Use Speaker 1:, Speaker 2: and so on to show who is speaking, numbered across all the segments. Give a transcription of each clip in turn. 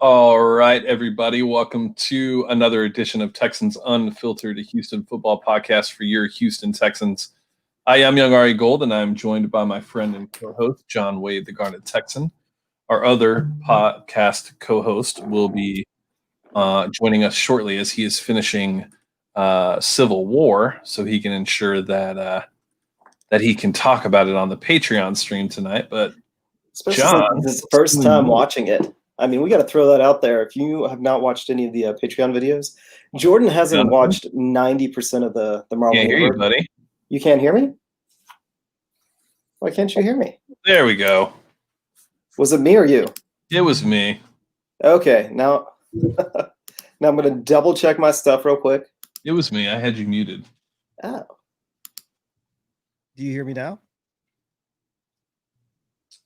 Speaker 1: All right, everybody. Welcome to another edition of Texans Unfiltered, a Houston football podcast for your Houston Texans. I am Young Ari Gold, and I'm joined by my friend and co-host, John Wade, the Garnet Texan. Our other podcast co-host will be joining us shortly as he is finishing Civil War, so he can ensure that he can talk about it on the Patreon stream tonight. But
Speaker 2: especially John, since this is the first time watching it. I mean, we got to throw that out there. If you have not watched any of the Patreon videos, Jordan hasn't watched 90% of the Marvel.
Speaker 1: Can't hear you, buddy.
Speaker 2: You can't hear me? Why can't you hear me?
Speaker 1: There we go.
Speaker 2: Was it me or you?
Speaker 1: It was me.
Speaker 2: Okay, now I'm going to double check my stuff real quick.
Speaker 1: It was me. I had you muted.
Speaker 2: Oh. Do you hear me now?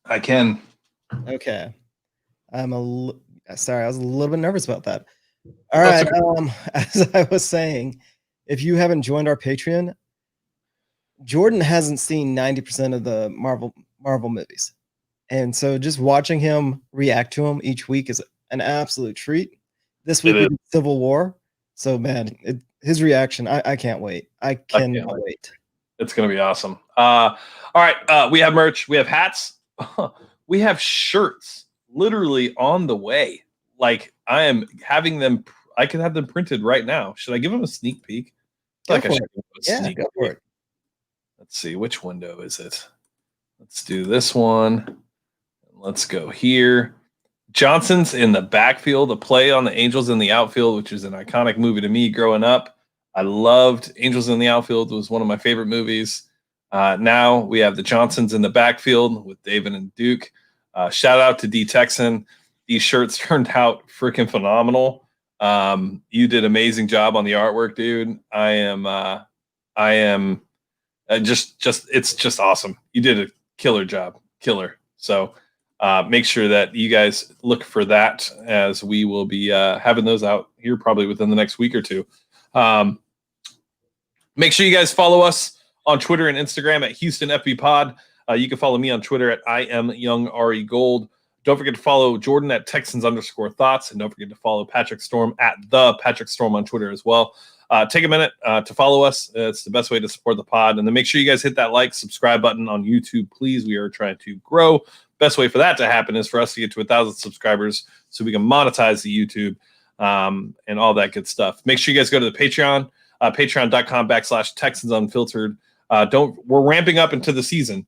Speaker 1: I can.
Speaker 2: Okay. Sorry, I was a little bit nervous about that. All right. As I was saying, if you haven't joined our Patreon, Jordan hasn't seen 90% of the Marvel movies. And so just watching him react to them each week is an absolute treat. This week we did Civil War. So man, his reaction, I can't wait. I cannot wait.
Speaker 1: It's going to be awesome. All right. We have merch. We have hats. We have shirts literally on the way. Like I am having them. I could have them printed right now. Should I give them a sneak peek?
Speaker 2: Go for it.
Speaker 1: Let's see. Which window is it? Let's do this one. Let's go here. Johnson's in the backfield, a play on the Angels in the outfield, which is an iconic movie to me growing up. I loved Angels in the Outfield. It was one of my favorite movies. Now we have the Johnsons in the backfield with David and Duke. Shout out to D Texan. These shirts turned out freaking phenomenal. You did an amazing job on the artwork, dude. I am it's just awesome. You did a killer job. Killer. So make sure that you guys look for that as we will be having those out here probably within the next week or two. Make sure you guys follow us on Twitter and Instagram at Houston FB Pod. You can follow me on Twitter at I am Young Ari Gold. Don't forget to follow Jordan at Texans_thoughts. And don't forget to follow Patrick Storm at the Patrick Storm on Twitter as well. Take a minute to follow us. It's the best way to support the pod. And then make sure you guys hit that like, subscribe button on YouTube, please. We are trying to grow. Best way for that to happen is for us to get to 1,000 subscribers so we can monetize the YouTube and all that good stuff. Make sure you guys go to the Patreon. Patreon.com/Texans Unfiltered. We're ramping up into the season.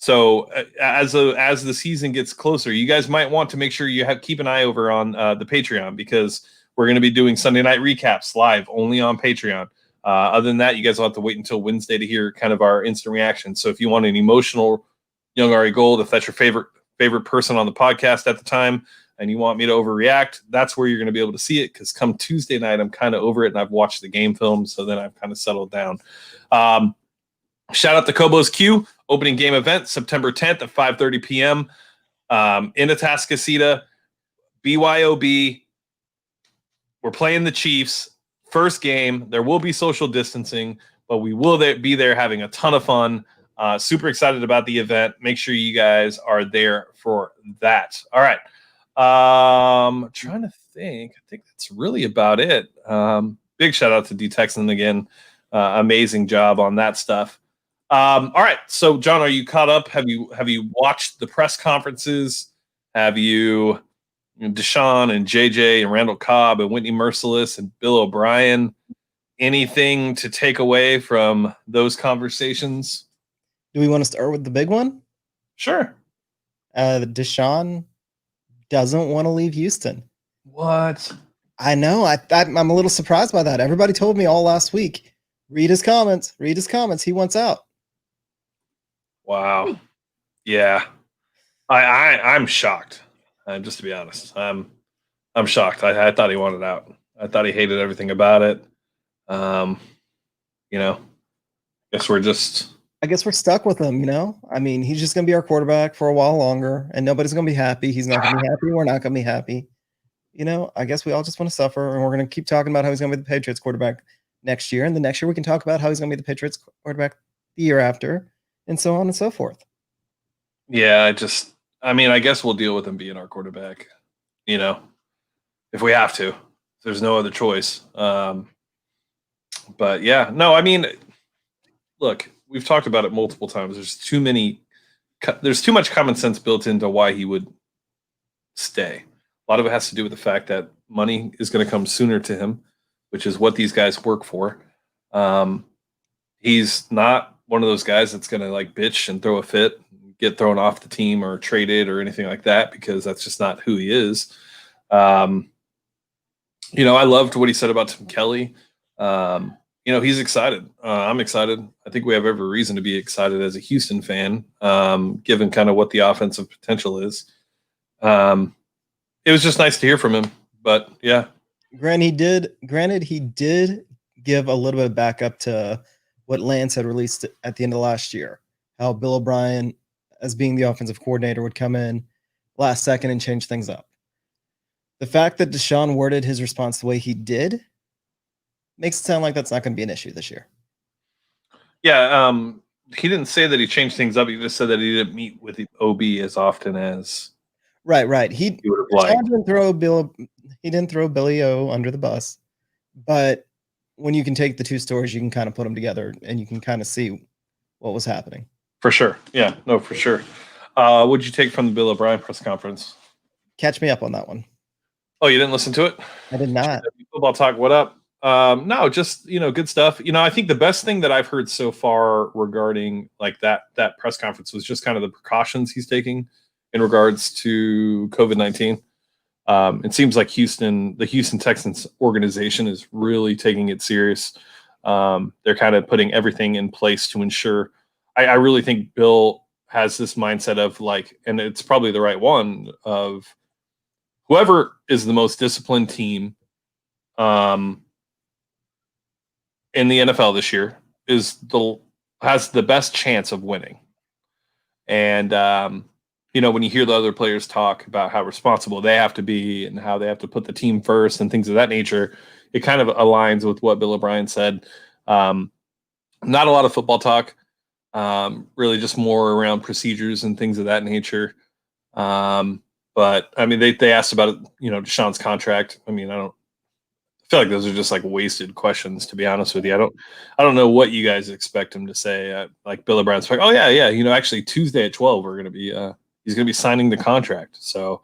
Speaker 1: So as the season gets closer, you guys might want to make sure you keep an eye over on the Patreon because we're going to be doing Sunday night recaps live only on Patreon. Other than that, you guys will have to wait until Wednesday to hear kind of our instant reaction. So if you want an emotional Young Ari Gold, if that's your favorite person on the podcast at the time, and you want me to overreact, that's where you're going to be able to see it because come Tuesday night, I'm kind of over it, and I've watched the game film, so then I've kind of settled down. Shout out to Kobo's Q, opening game event, September 10th at 5:30 p.m. In Atascocita, BYOB. We're playing the Chiefs. First game. There will be social distancing, but we will be there having a ton of fun. Super excited about the event. Make sure you guys are there for that. All right. Trying to think. I think that's really about it. Big shout out to D Texan again. Amazing job on that stuff. All right. So John, are you caught up? Have you watched the press conferences? Have you Deshaun and JJ and Randall Cobb and Whitney Merciless and Bill O'Brien? Anything to take away from those conversations?
Speaker 2: Do we want to start with the big one?
Speaker 1: Sure.
Speaker 2: Deshaun doesn't want to leave Houston.
Speaker 1: What?
Speaker 2: I know. I'm a little surprised by that. Everybody told me all last week. Read his comments. He wants out.
Speaker 1: Wow. Yeah. I'm shocked. Just to be honest, I'm shocked. I thought he wanted out. I thought he hated everything about it.
Speaker 2: I guess we're stuck with him, I mean, he's just going to be our quarterback for a while longer, and nobody's going to be happy. He's not going to be happy. We're not going to be happy. I guess we all just want to suffer, and we're going to keep talking about how he's going to be the Patriots quarterback next year, and the next year we can talk about how he's going to be the Patriots quarterback the year after, and so on and so forth.
Speaker 1: Yeah, I guess we'll deal with him being our quarterback. if we have to. There's no other choice. But yeah, no, I mean, look, we've talked about it multiple times. There's too much common sense built into why he would stay. A lot of it has to do with the fact that money is going to come sooner to him, which is what these guys work for. He's not one of those guys that's going to like bitch and throw a fit, get thrown off the team or traded or anything like that, because that's just not who he is. I loved what he said about Tim Kelly. He's excited. I'm excited. I think we have every reason to be excited as a Houston fan, given kind of what the offensive potential is. It was just nice to hear from him. But yeah,
Speaker 2: Granted, he did give a little bit of backup to what Lance had released at the end of last year. How Bill O'Brien, as being the offensive coordinator, would come in last second and change things up. The fact that Deshaun worded his response the way he did makes it sound like that's not going to be an issue this year.
Speaker 1: Yeah, he didn't say that he changed things up. He just said that he didn't meet with the OB as often as
Speaker 2: right. He
Speaker 1: would have liked.
Speaker 2: He didn't throw Billy O under the bus, but when you can take the two stories, you can kind of put them together and you can kind of see what was happening.
Speaker 1: For sure. Yeah, no, for sure. What'd you take from the Bill O'Brien press conference?
Speaker 2: Catch me up on that one.
Speaker 1: Oh, you didn't listen to it?
Speaker 2: I did not.
Speaker 1: Football talk. What up? No, just good stuff. I think the best thing that I've heard so far regarding like that press conference was just kind of the precautions he's taking in regards to COVID-19. It seems like the Houston Texans organization is really taking it serious. They're kind of putting everything in place to ensure. I really think Bill has this mindset of like, and it's probably the right one, of whoever is the most disciplined team in the NFL this year has the best chance of winning. And when you hear the other players talk about how responsible they have to be and how they have to put the team first and things of that nature, it kind of aligns with what Bill O'Brien said. Not a lot of football talk, really just more around procedures and things of that nature. But I mean, they asked about it, Deshaun's contract. I mean, I feel like those are just like wasted questions, to be honest with you. I don't know what you guys expect him to say. Like Bill O'Brien's like, oh yeah. Actually Tuesday at 12, he's going to be signing the contract. So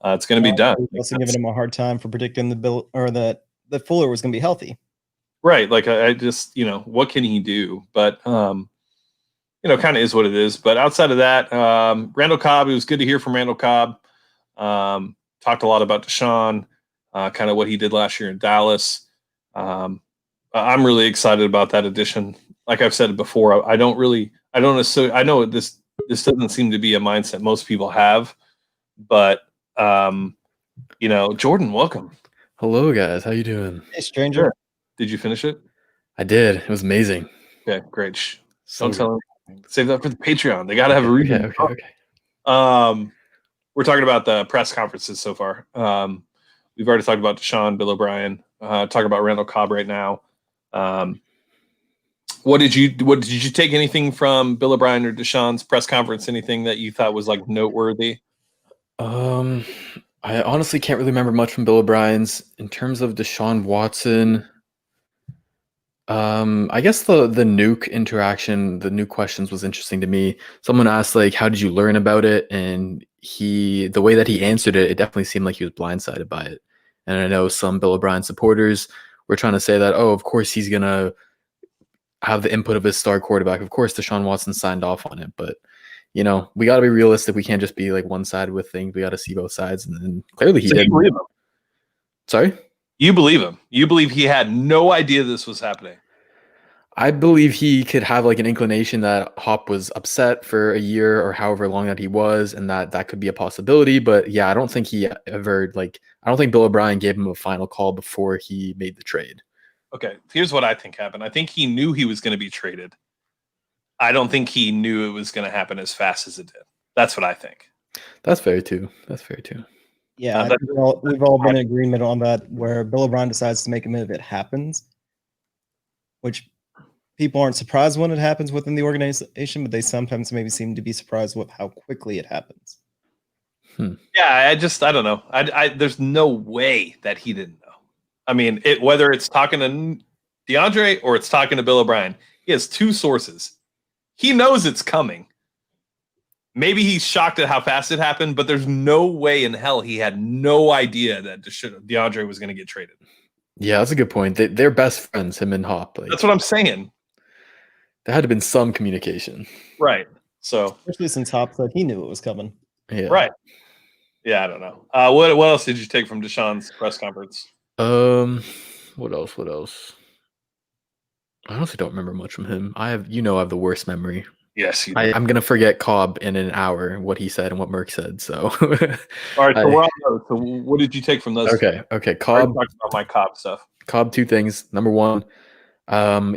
Speaker 1: it's going to be done.
Speaker 2: Also giving him a hard time for predicting that Fuller was going to be healthy.
Speaker 1: Right. Like I just, what can he do? But, kind of is what it is. But outside of that, Randall Cobb, it was good to hear from Randall Cobb. Talked a lot about Deshaun, kind of what he did last year in Dallas. I'm really excited about that addition. Like I've said before, I know this doesn't seem to be a mindset most people have, but Jordan, welcome.
Speaker 3: Hello guys, how you doing?
Speaker 2: Hey stranger.
Speaker 1: Sure. Did you finish it?
Speaker 3: I did. It was amazing.
Speaker 1: Okay, great.
Speaker 3: So
Speaker 1: Don't tell them. Save that for the Patreon. They got to have a reason.
Speaker 3: Okay.
Speaker 1: We're talking about the press conferences so far. We've already talked about Deshaun, Bill O'Brien. Talking about Randall Cobb right now. What did you take anything from Bill O'Brien or Deshaun's press conference? Anything that you thought was like noteworthy?
Speaker 3: I honestly can't really remember much from Bill O'Brien's. In terms of Deshaun Watson, I guess the nuke interaction, the nuke questions was interesting to me. Someone asked like, how did you learn about it? And the way that he answered it, it definitely seemed like he was blindsided by it. And I know some Bill O'Brien supporters were trying to say that, oh, of course he's going to have the input of his star quarterback. Of course, Deshaun Watson signed off on it, but we got to be realistic. We can't just be like one side with things. We got to see both sides. And then clearly he did.
Speaker 1: You believe him?
Speaker 3: Sorry?
Speaker 1: You believe him? You believe he had no idea this was happening?
Speaker 3: I believe he could have like an inclination that Hop was upset for a year or however long that he was, and that could be a possibility. But yeah, I don't think he ever I don't think Bill O'Brien gave him a final call before he made the trade.
Speaker 1: Okay, here's what I think happened. I think he knew he was going to be traded. I don't think he knew it was going to happen as fast as it did. That's what I think.
Speaker 3: That's fair too.
Speaker 2: Yeah, we've all been in agreement on that, where Bill O'Brien decides to make a move, it happens, which people aren't surprised when it happens within the organization, but they sometimes maybe seem to be surprised with how quickly it happens.
Speaker 1: Yeah, I don't know. There's no way that he didn't know. I mean, whether it's talking to DeAndre or it's talking to Bill O'Brien, he has two sources. He knows it's coming. Maybe he's shocked at how fast it happened, but there's no way in hell he had no idea that DeAndre was going to get traded.
Speaker 3: Yeah, that's a good point. They're best friends, him and Hop. Like,
Speaker 1: that's what I'm saying.
Speaker 3: There had to have been some communication.
Speaker 1: Right. So
Speaker 2: especially since Hop said he knew it was coming.
Speaker 3: Yeah.
Speaker 1: Right. Yeah, I don't know. What else did you take from Deshaun's press conference?
Speaker 3: What else? I honestly don't remember much from him. I have the worst memory.
Speaker 1: Yes,
Speaker 3: I'm gonna forget Cobb in an hour what he said and what Merck said. So,
Speaker 1: all right. So we're on those. So what did you take from those?
Speaker 3: Okay.
Speaker 1: Cobb. Talking about my Cobb stuff.
Speaker 3: Cobb, two things. Number one,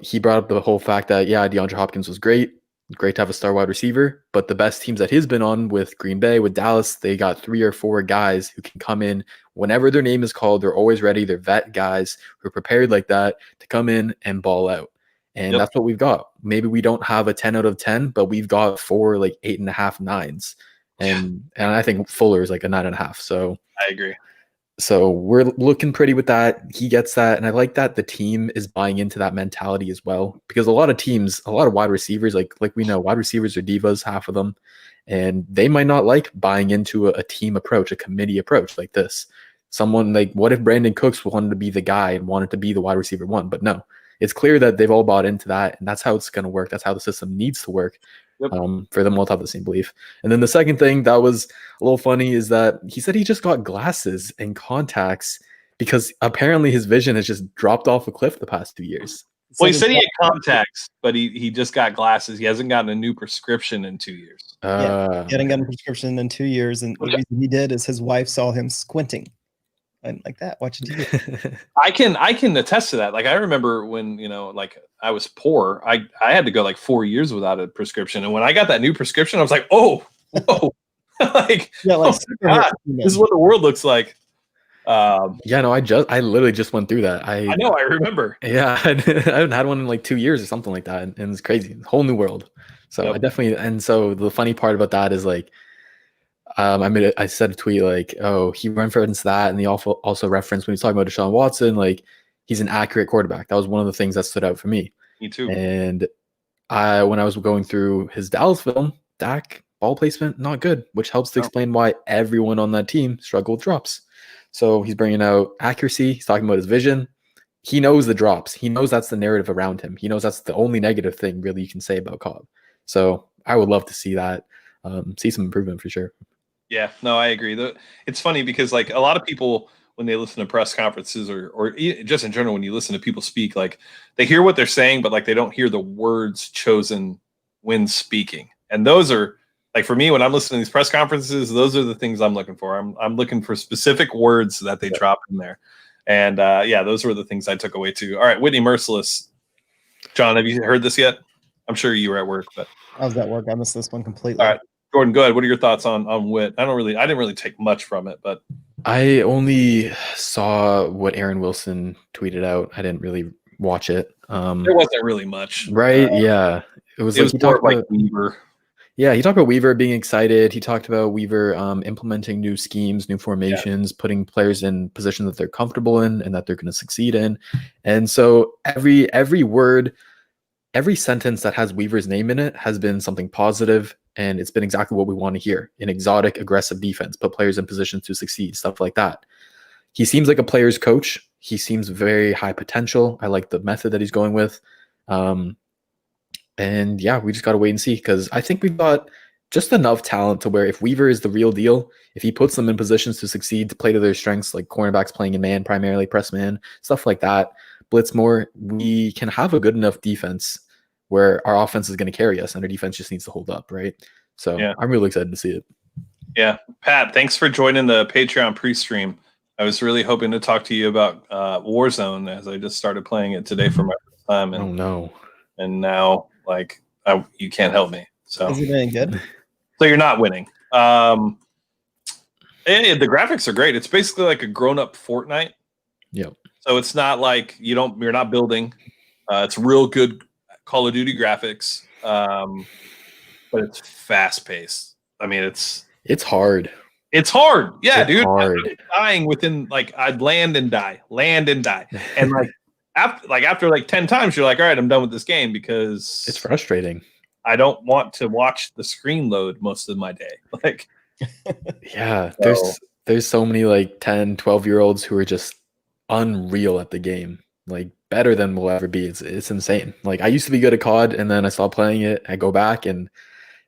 Speaker 3: he brought up the whole fact that DeAndre Hopkins was great to have a star wide receiver, but the best teams that he's been on with Green Bay, with Dallas, they got 3 or 4 guys who can come in whenever their name is called. They're always ready. They're vet guys who are prepared like that to come in and ball out. And that's what we've got. Maybe we don't have a 10 out of 10, but we've got 4 like 8.5 9s. And I think Fuller is like a 9.5. So
Speaker 1: I agree.
Speaker 3: So we're looking pretty with that. He gets that. And I like that the team is buying into that mentality as well. Because a lot of teams, a lot of wide receivers, like we know, wide receivers are divas, half of them. And they might not like buying into a team approach, a committee approach like this. Someone like, what if Brandon Cooks wanted to be the guy and wanted to be the wide receiver one? But no, it's clear that they've all bought into that. And that's how it's going to work. That's how the system needs to work. For them all to have the same belief. And then the second thing that was a little funny is that he said he just got glasses and contacts because apparently his vision has just dropped off a cliff the past 2 years.
Speaker 1: Well, he said he had contacts, but he just got glasses. He hasn't gotten a new prescription in 2 years.
Speaker 2: He hadn't gotten a prescription in 2 years, and the reason he did is his wife saw him squinting. And like that, watch TV.
Speaker 1: I can attest to that. Like I remember when I was poor, I had to go like 4 years without a prescription, and when I got that new prescription, I was like, oh, whoa, like oh God, this is what the world looks like.
Speaker 3: I literally just went through that.
Speaker 1: I know, I remember.
Speaker 3: Yeah, I haven't had one in like 2 years or something like that, and it's crazy, whole new world. So I definitely, and so the funny part about that is like. I said a tweet like, oh, he referenced that, and he also referenced when he's talking about Deshaun Watson, like he's an accurate quarterback. That was one of the things that stood out for me.
Speaker 1: Me too.
Speaker 3: And when I was going through his Dallas film, Dak ball placement not good, which helps to explain why everyone on that team struggled with drops. So he's bringing out accuracy. He's talking about his vision. He knows the drops. He knows that's the narrative around him. He knows that's the only negative thing really you can say about Cobb. So I would love to see that, see some improvement for sure.
Speaker 1: Yeah, no, I agree. It's funny because like a lot of people, when they listen to press conferences or just in general, when you listen to people speak, like they hear what they're saying, but like they don't hear the words chosen when speaking. And those are like, for me, when I'm listening to these press conferences, those are the things I'm looking for. I'm looking for specific words that they drop in there. And those were the things I took away too. All right, Whitney Merciless. John, have you heard this yet? I'm sure you were at work, but
Speaker 2: I was at work. I missed this one completely.
Speaker 1: All right. Jordan, go ahead. What are your thoughts on Witt? I didn't really take much from it, but
Speaker 3: I only saw what Aaron Wilson tweeted out. I didn't really watch it.
Speaker 1: There wasn't really much,
Speaker 3: right? Yeah, it was more
Speaker 1: like Weaver.
Speaker 3: Yeah, he talked about Weaver being excited. He talked about Weaver implementing new schemes, new formations, putting players in positions that they're comfortable in and that they're going to succeed in. And so every word, every sentence that has Weaver's name in it has been something positive. And it's been exactly what we want to hear. An exotic, aggressive defense, put players in positions to succeed, stuff like that. He seems like a player's coach. He seems very high potential. I like the method that he's going with. And we just got to wait and see, because I think we've got just enough talent to where if Weaver is the real deal, if he puts them in positions to succeed, to play to their strengths, like cornerbacks playing in man, primarily press man, stuff like that, blitz more, we can have a good enough defense where our offense is going to carry us and our defense just needs to hold up, right? So I'm really excited to see it. Yeah.
Speaker 1: Pat, thanks for joining the Patreon pre-stream. I was really hoping to talk to you about Warzone, as I just started playing it today for my first time. And,
Speaker 3: oh, no.
Speaker 1: And now, like, you can't help me. So
Speaker 2: is it any good?
Speaker 1: So you're not winning. The graphics are great. It's basically like a grown-up Fortnite.
Speaker 3: Yep.
Speaker 1: So it's not like you're not building. It's real good Call of Duty graphics, but it's fast paced. I mean, it's
Speaker 3: hard.
Speaker 1: It's hard. Yeah,
Speaker 3: It's
Speaker 1: dude.
Speaker 3: hard.
Speaker 1: I'm dying within like I'd land and die. And after like 10 times, you're like, all right, I'm done with this game because
Speaker 3: It's frustrating.
Speaker 1: I don't want to watch the screen load most of my day. Like,
Speaker 3: Yeah,
Speaker 1: so,
Speaker 3: there's so many like 10, 12-year-olds who are just unreal at the game. Like better than we'll ever be. It's insane. Like I used to be good at COD and then I stopped playing it. I go back and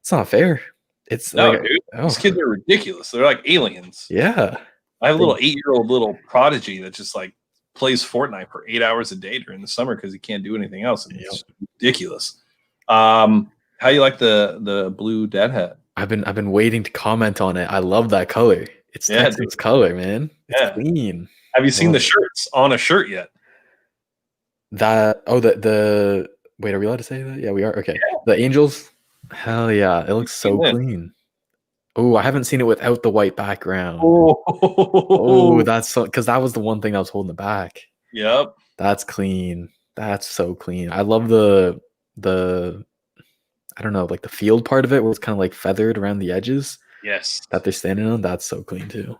Speaker 3: it's not fair. It's
Speaker 1: no,
Speaker 3: like
Speaker 1: dude, these kids are ridiculous. They're like aliens.
Speaker 3: yeah.
Speaker 1: I have a little 8-year-old little prodigy that just like plays Fortnite for 8 hours a day during the summer because he can't do anything else. And it's ridiculous. How you like the blue dead hat?
Speaker 3: I've been waiting to comment on it. I love that color. It's Texans color, man. It's clean.
Speaker 1: Have you seen the shirts on a shirt yet?
Speaker 3: The wait, are we allowed to say that? Yeah, we are. Okay. Yeah. The Angels. Hell yeah. It looks so clean. Oh, I haven't seen it without the white background. Oh, that's so because that was the one thing I was holding it back.
Speaker 1: Yep.
Speaker 3: That's clean. That's so clean. I love the I don't know, like the field part of it where it's kind of like feathered around the edges.
Speaker 1: Yes.
Speaker 3: That they're standing on. That's so clean too.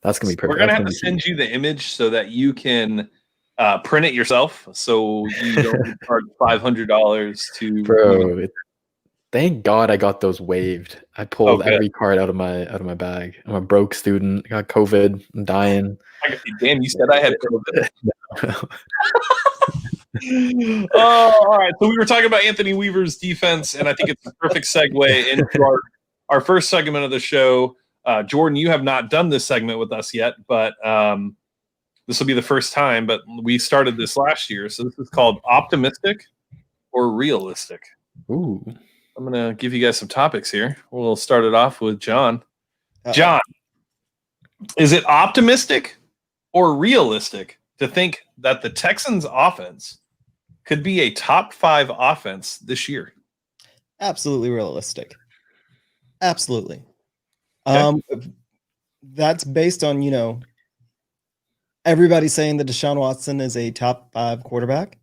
Speaker 3: That's gonna be perfect.
Speaker 1: We're gonna have to send you the image so that you can print it yourself, so you don't charge $500 to.
Speaker 3: Bro, thank God I got those waived. I pulled every card out of my bag. I'm a broke student. I got COVID. I'm dying.
Speaker 1: Damn, you said I had COVID. Oh, all right. So we were talking about Anthony Weaver's defense, and I think it's a perfect segue into our first segment of the show. Jordan, you have not done this segment with us yet, but this will be the first time. But we started this last year, so this is called Optimistic or Realistic.
Speaker 3: Ooh.
Speaker 1: I'm going to give you guys some topics here. We'll start it off with John. John, is it optimistic or realistic to think that the Texans offense could be a top 5 offense this year?
Speaker 2: Absolutely realistic. Absolutely.
Speaker 1: Okay.
Speaker 2: That's based on, everybody saying that Deshaun Watson is a top 5 quarterback.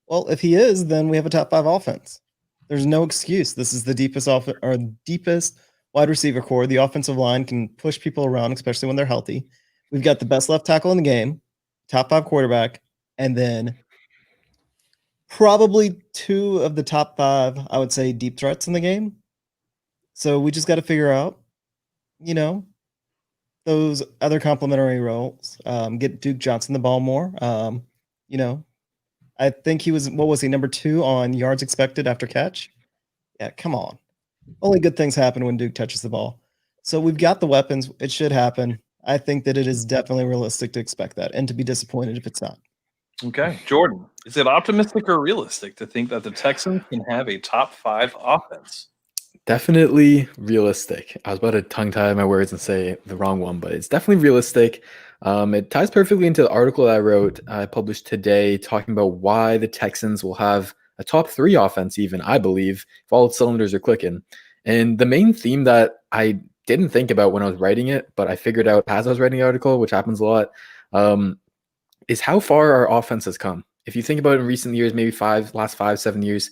Speaker 2: Well, if he is, then we have a top 5 offense. There's no excuse. This is the deepest wide receiver core. The offensive line can push people around, especially when they're healthy. We've got the best left tackle in the game, top 5 quarterback, and then probably 2 of the top 5, I would say, deep threats in the game. So we just got to figure out, those other complementary roles. Get Duke Johnson the ball more. I think he was, number 2 on yards expected after catch? Yeah, come on. Only good things happen when Duke touches the ball. So we've got the weapons. It should happen. I think that it is definitely realistic to expect that and to be disappointed if it's not.
Speaker 1: Okay. Jordan, is it optimistic or realistic to think that the Texans can have a top 5 offense?
Speaker 3: Definitely realistic. I was about to tongue-tie my words and say the wrong one, but it's definitely realistic. It ties perfectly into the article I published today, talking about why the Texans will have a top 3 offense, even, I believe, if all its cylinders are clicking. And the main theme that I didn't think about when I was writing it, but I figured out as I was writing the article, which happens a lot, is how far our offense has come. If you think about it in recent years, maybe last 5, 7 years,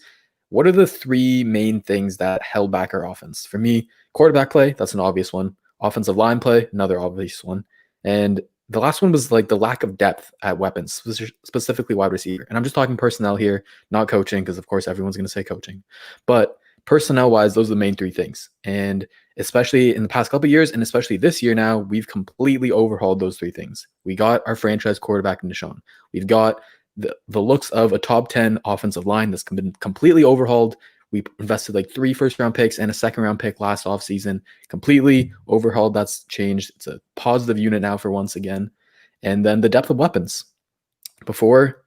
Speaker 3: what are the 3 main things that held back our offense? For me, quarterback play, that's an obvious one. Offensive line play, another obvious one. And the last one was like the lack of depth at weapons, specifically wide receiver. And I'm just talking personnel here, not coaching, because of course everyone's going to say coaching. But personnel-wise, those are the main 3 things. And especially in the past couple of years, and especially this year now, we've completely overhauled those 3 things. We got our franchise quarterback in Deshaun. We've got the looks of a top 10 offensive line that's been completely overhauled. We invested like 3 first-round picks and a second-round pick last offseason. Completely overhauled. That's changed. It's a positive unit now for once again. And then the depth of weapons. Before,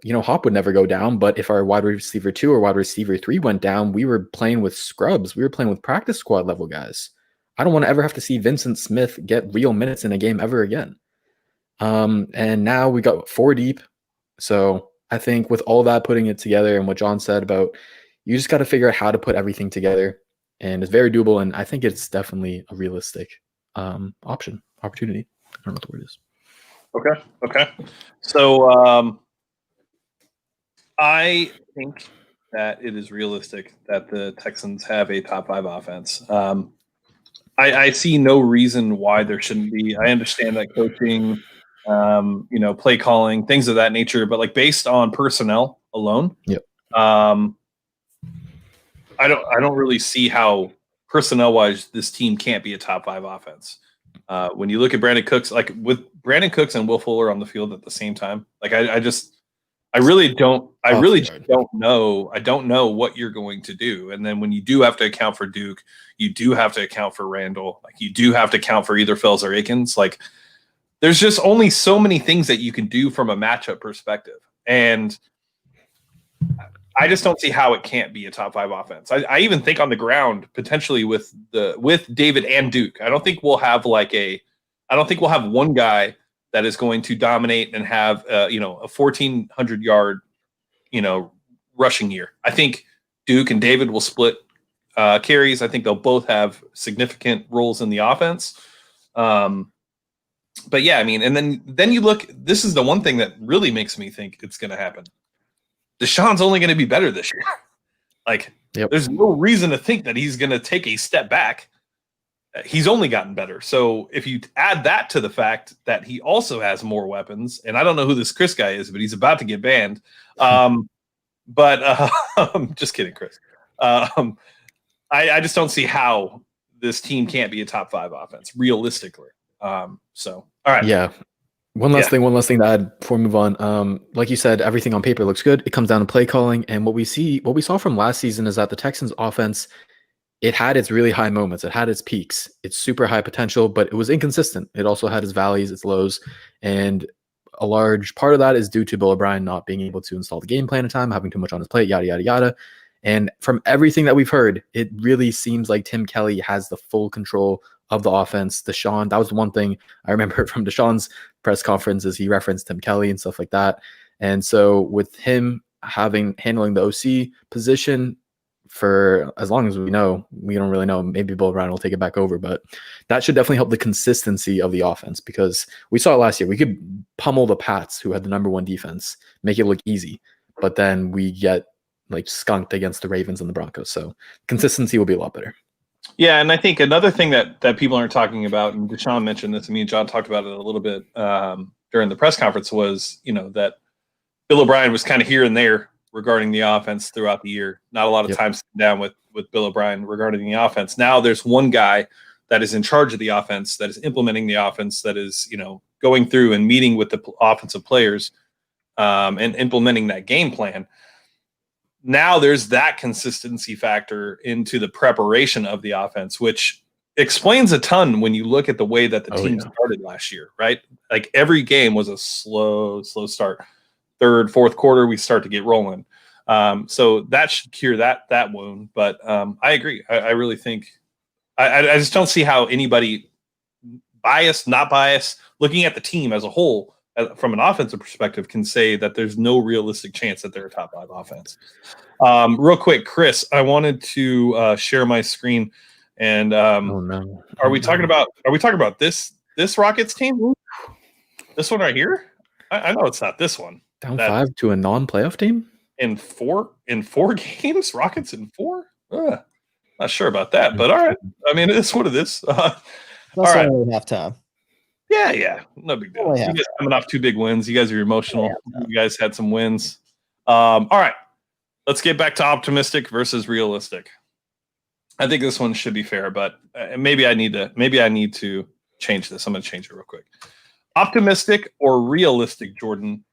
Speaker 3: Hop would never go down, but if our wide receiver 2 or wide receiver 3 went down, we were playing with scrubs. We were playing with practice squad level guys. I don't want to ever have to see Vincent Smith get real minutes in a game ever again. And now we got 4 deep. So I think with all that, putting it together and what John said about, you just got to figure out how to put everything together, and it's very doable. And I think it's definitely a realistic opportunity. I don't know what the word is.
Speaker 1: Okay. So I think that it is realistic that the Texans have a top 5 offense. I see no reason why there shouldn't be. I understand that coaching, play calling, things of that nature, but like based on personnel alone,
Speaker 3: Yep.
Speaker 1: I don't really see how personnel wise this team can't be a top 5 offense. When you look at Brandon Cooks, like with Brandon Cooks and Will Fuller on the field at the same time, like I really don't know. I don't know what you're going to do. And then when you do have to account for Duke, you do have to account for Randall. Like you do have to account for either Fells or Akins. Like there's just only so many things that you can do from a matchup perspective. And I just don't see how it can't be a top 5 offense. I even think on the ground potentially with David and Duke. I don't think we'll have one guy that is going to dominate and have a 1,400 yard rushing year. I think Duke and David will split carries. I think they'll both have significant roles in the offense. But yeah, I mean, and then you look. This is the one thing that really makes me think it's going to happen. Deshaun's only going to be better this year. Like, There's no reason to think that he's going to take a step back. He's only gotten better. So if you add that to the fact that he also has more weapons, and I don't know who this Chris guy is, but he's about to get banned. Just kidding, Chris. I just don't see how this team can't be a top 5 offense realistically. All right.
Speaker 3: Yeah. One last thing to add before we move on. Like you said, everything on paper looks good. It comes down to play calling. And what we saw from last season is that the Texans offense, it had its really high moments. It had its peaks. It's super high potential, but it was inconsistent. It also had its valleys, its lows. And a large part of that is due to Bill O'Brien not being able to install the game plan in time, having too much on his plate, yada, yada, yada. And from everything that we've heard, it really seems like Tim Kelly has the full control of the offense. Deshaun, that was the one thing I remember from Deshaun's press conferences. He referenced Tim Kelly and stuff like that. And so with him handling the OC position for as long as we know, we don't really know. Maybe Bill O'Brien will take it back over, but that should definitely help the consistency of the offense because we saw it last year. We could pummel the Pats, who had the #1 defense, make it look easy, but then we get like skunked against the Ravens and the Broncos. So consistency will be a lot better.
Speaker 1: Yeah, and I think another thing that people aren't talking about, and Deshaun mentioned this, and me and John talked about it a little bit during the press conference, was that Bill O'Brien was kind of here and there regarding the offense throughout the year. Not a lot of time sitting down with Bill O'Brien regarding the offense. Now there's one guy that is in charge of the offense, that is implementing the offense, that is going through and meeting with the offensive players and implementing that game plan. Now there's that consistency factor into the preparation of the offense, which explains a ton when you look at the way that the team started last year, right? Like every game was a slow start. Third, fourth quarter, we start to get rolling. So that should cure that wound. But I agree. I really think I just don't see how anybody biased, not biased, looking at the team as a whole, from an offensive perspective, can say that there's no realistic chance that they're a top 5 offense. Real quick, Chris, I wanted to share my screen, and are we talking about this Rockets team? This one right here? I know it's not this one.
Speaker 3: Down 5 to a non-playoff team
Speaker 1: in four games. Rockets in 4. Not sure about that, but all right. I mean, it's what it is.
Speaker 2: That's all right. Halftime.
Speaker 1: Yeah, no big deal. You guys coming off 2 big wins. You guys are emotional. You guys had some wins. All right, let's get back to optimistic versus realistic. I think this one should be fair, but maybe I need to change this. I'm going to change it real quick. Optimistic or realistic, Jordan,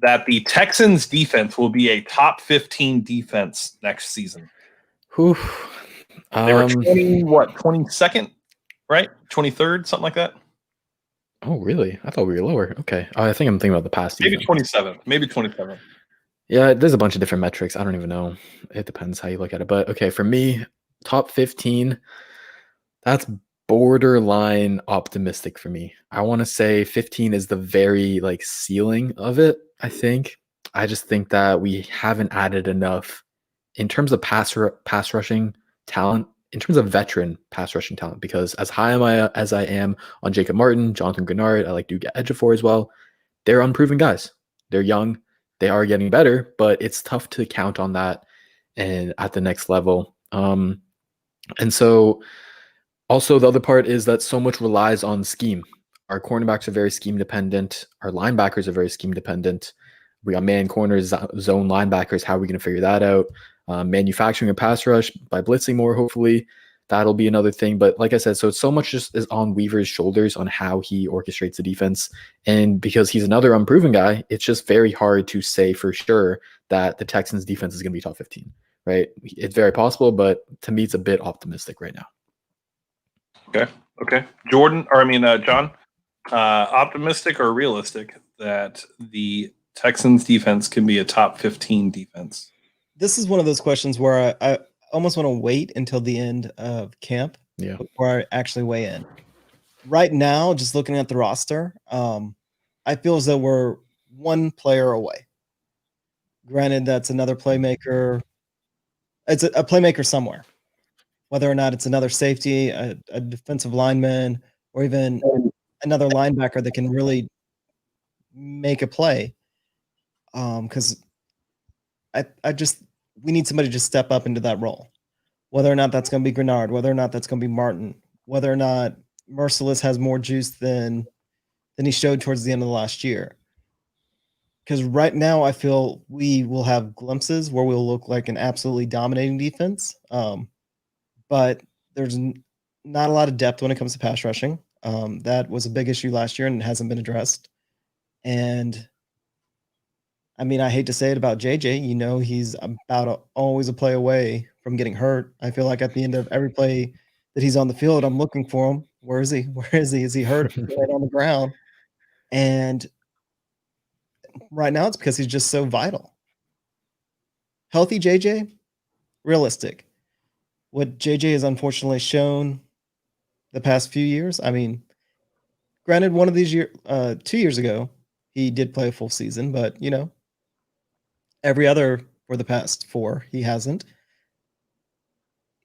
Speaker 1: that the Texans defense will be a top 15 defense next season? They were 22nd, right? 23rd, something like that.
Speaker 3: Oh, really? I thought we were lower. Okay. I think I'm thinking about the past.
Speaker 1: Maybe 27. Maybe 27.
Speaker 3: Yeah, there's a bunch of different metrics. I don't even know. It depends how you look at it. But okay, for me, top 15, that's borderline optimistic for me. I want to say 15 is the very ceiling of it, I think. I just think that we haven't added enough in terms of pass rushing talent, in terms of veteran pass rushing talent, because as high as I am on Jacob Martin, Jonathan Grenard, I like Duke Ejiofor as well. They're unproven guys. They're young. They are getting better, but it's tough to count on that and at the next level. And so Also, the other part is that so much relies on scheme. Our cornerbacks are very scheme dependent. Our linebackers are very scheme dependent. We got man corners, zone linebackers. How are we going to figure that out? Manufacturing a pass rush by blitzing more, hopefully. That'll be another thing. But like I said, so so much just is on Weaver's shoulders on how he orchestrates the defense. And because he's another unproven guy, it's just very hard to say for sure that the Texans defense is going to be top 15, right? It's very possible, but to me, it's a bit optimistic right now.
Speaker 1: Okay. John, optimistic or realistic that the Texans defense can be a top 15 defense?
Speaker 2: This is one of those questions where I almost want to wait until the end of camp before I actually weigh in. Right now, just looking at the roster, I feel as though we're one player away. Granted, that's another playmaker. It's a playmaker somewhere. Whether or not it's another safety, a defensive lineman, or even another linebacker that can really make a play. Because we need somebody to step up into that role. Whether or not that's going to be Grenard, whether or not that's going to be Martin, whether or not Merciless has more juice than he showed towards the end of the last year. Because right now I feel we will have glimpses where we'll look like an absolutely dominating defense. But there's not a lot of depth when it comes to pass rushing. That was a big issue last year and it hasn't been addressed. And I mean, I hate to say it about JJ, he's always a play away from getting hurt. I feel like at the end of every play that he's on the field, I'm looking for him. Where is he? Where is he? Is he hurt? Right on the ground? And right now it's because he's just so vital. Healthy JJ, realistic. What JJ has unfortunately shown the past few years, I mean, granted, one of these 2 years ago, he did play a full season, but every other for the past 4, he hasn't.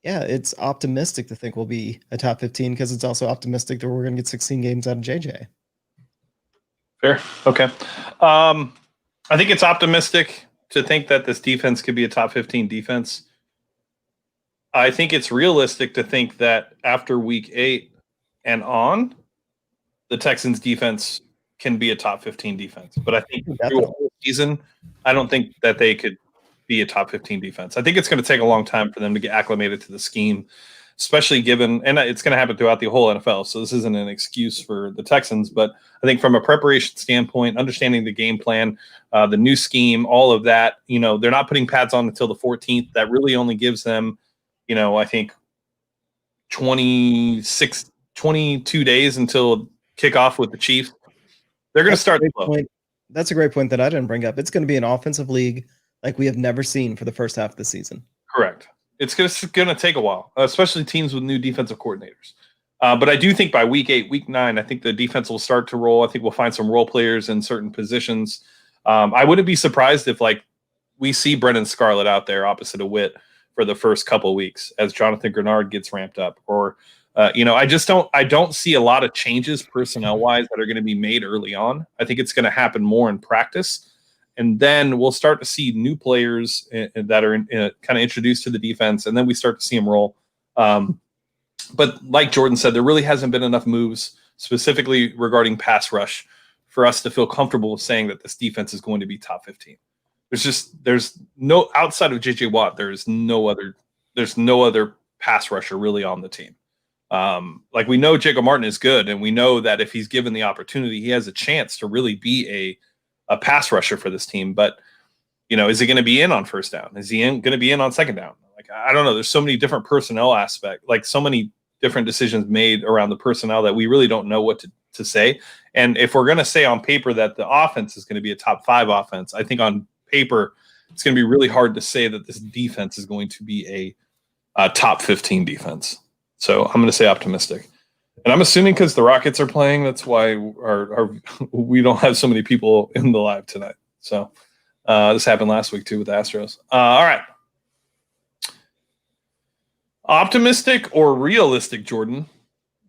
Speaker 2: Yeah, it's optimistic to think we'll be a top 15 because it's also optimistic that we're going to get 16 games out of JJ.
Speaker 1: Fair. Okay. I think it's optimistic to think that this defense could be a top 15 defense. I think it's realistic to think that after week 8 and on, the Texans defense can be a top 15 defense. But I think through a whole season, I don't think that they could be a top 15 defense. I think it's going to take a long time for them to get acclimated to the scheme, especially given, and it's going to happen throughout the whole NFL. So this isn't an excuse for the Texans, but I think from a preparation standpoint, understanding the game plan, the new scheme, all of that, they're not putting pads on until the 14th. That really only gives them, I think 22 days until kickoff with the Chiefs. They're going to start slow.
Speaker 2: That's a great point that I didn't bring up. It's going to be an offensive league like we have never seen for the first half of the season.
Speaker 1: Correct. It's going to take a while, especially teams with new defensive coordinators. But I do think by week 8, week 9, I think the defense will start to roll. I think we'll find some role players in certain positions. I wouldn't be surprised if we see Brennan Scarlett out there opposite of Witt for the first couple of weeks as Jonathan Grenard gets ramped up, or I don't see a lot of changes personnel wise that are going to be made early on. I think it's going to happen more in practice, and then we'll start to see new players that are kind of introduced to the defense, and then we start to see them roll. But like Jordan said, there really hasn't been enough moves specifically regarding pass rush for us to feel comfortable with saying that this defense is going to be top 15. There's no, outside of JJ Watt, there's no other pass rusher really on the team. We know Jacob Martin is good, and we know that if he's given the opportunity, he has a chance to really be a pass rusher for this team. But is he going to be in on first down? Is he going to be in on second down? I don't know. There's so many different personnel aspects, so many different decisions made around the personnel that we really don't know what to say. And if we're going to say on paper that the offense is going to be a top 5 offense, I think on paper it's going to be really hard to say that this defense is going to be a top 15 defense. So I'm going to say optimistic. And I'm assuming because the Rockets are playing, that's why we don't have so many people in the live tonight. So this happened last week too with the Astros. All right. Optimistic or realistic, Jordan,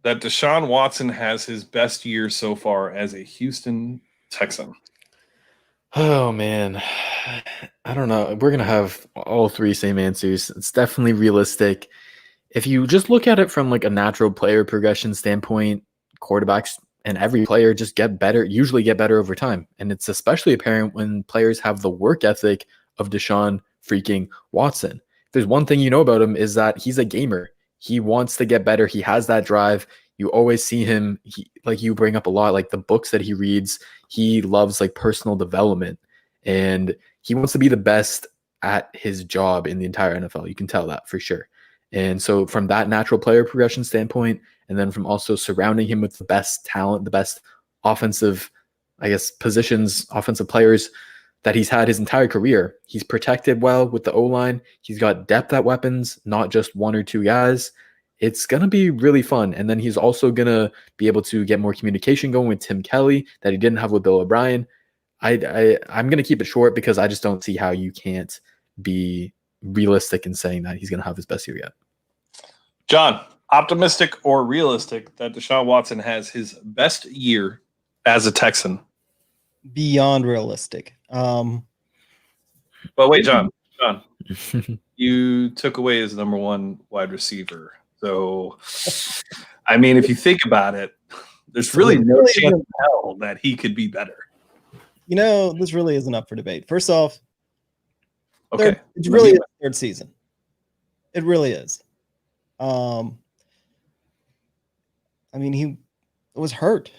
Speaker 1: that Deshaun Watson has his best year so far as a Houston Texan?
Speaker 3: Oh, man. I don't know. We're going to have all 3 same answers. It's definitely realistic. if you just look at it from like a natural player progression standpoint, quarterbacks and every player just usually get better over time. And it's especially apparent when players have the work ethic of Deshaun freaking Watson. If there's one thing you know about him is that he's a gamer. He wants to get better. He has that drive. You always see him, like you bring up a lot, like the books that he reads, he loves like personal development and he wants to be the best at his job in the entire NFL. You can tell that for sure. And so from that natural player progression standpoint, and then from also surrounding him with the best talent, the best offensive, I guess, offensive players that he's had his entire career. He's protected well with the O-line. He's got depth at weapons, not just one or two guys. It's going to be really fun. And then he's also going to be able to get more communication going with Tim Kelly that he didn't have with Bill O'Brien. I'm going to keep it short because I just don't see how you can't be realistic in saying that he's going to have his best year yet.
Speaker 1: John, optimistic or realistic that Deshaun Watson has his best year as a Texan?
Speaker 2: Beyond realistic.
Speaker 1: But wait, John, you took away his number one wide receiver. So, I mean, if you think about it, there's really no chance in hell that he could be better.
Speaker 2: This really isn't up for debate. First off,
Speaker 1: okay,
Speaker 2: it's really his third season. It really is. I mean, he was hurt.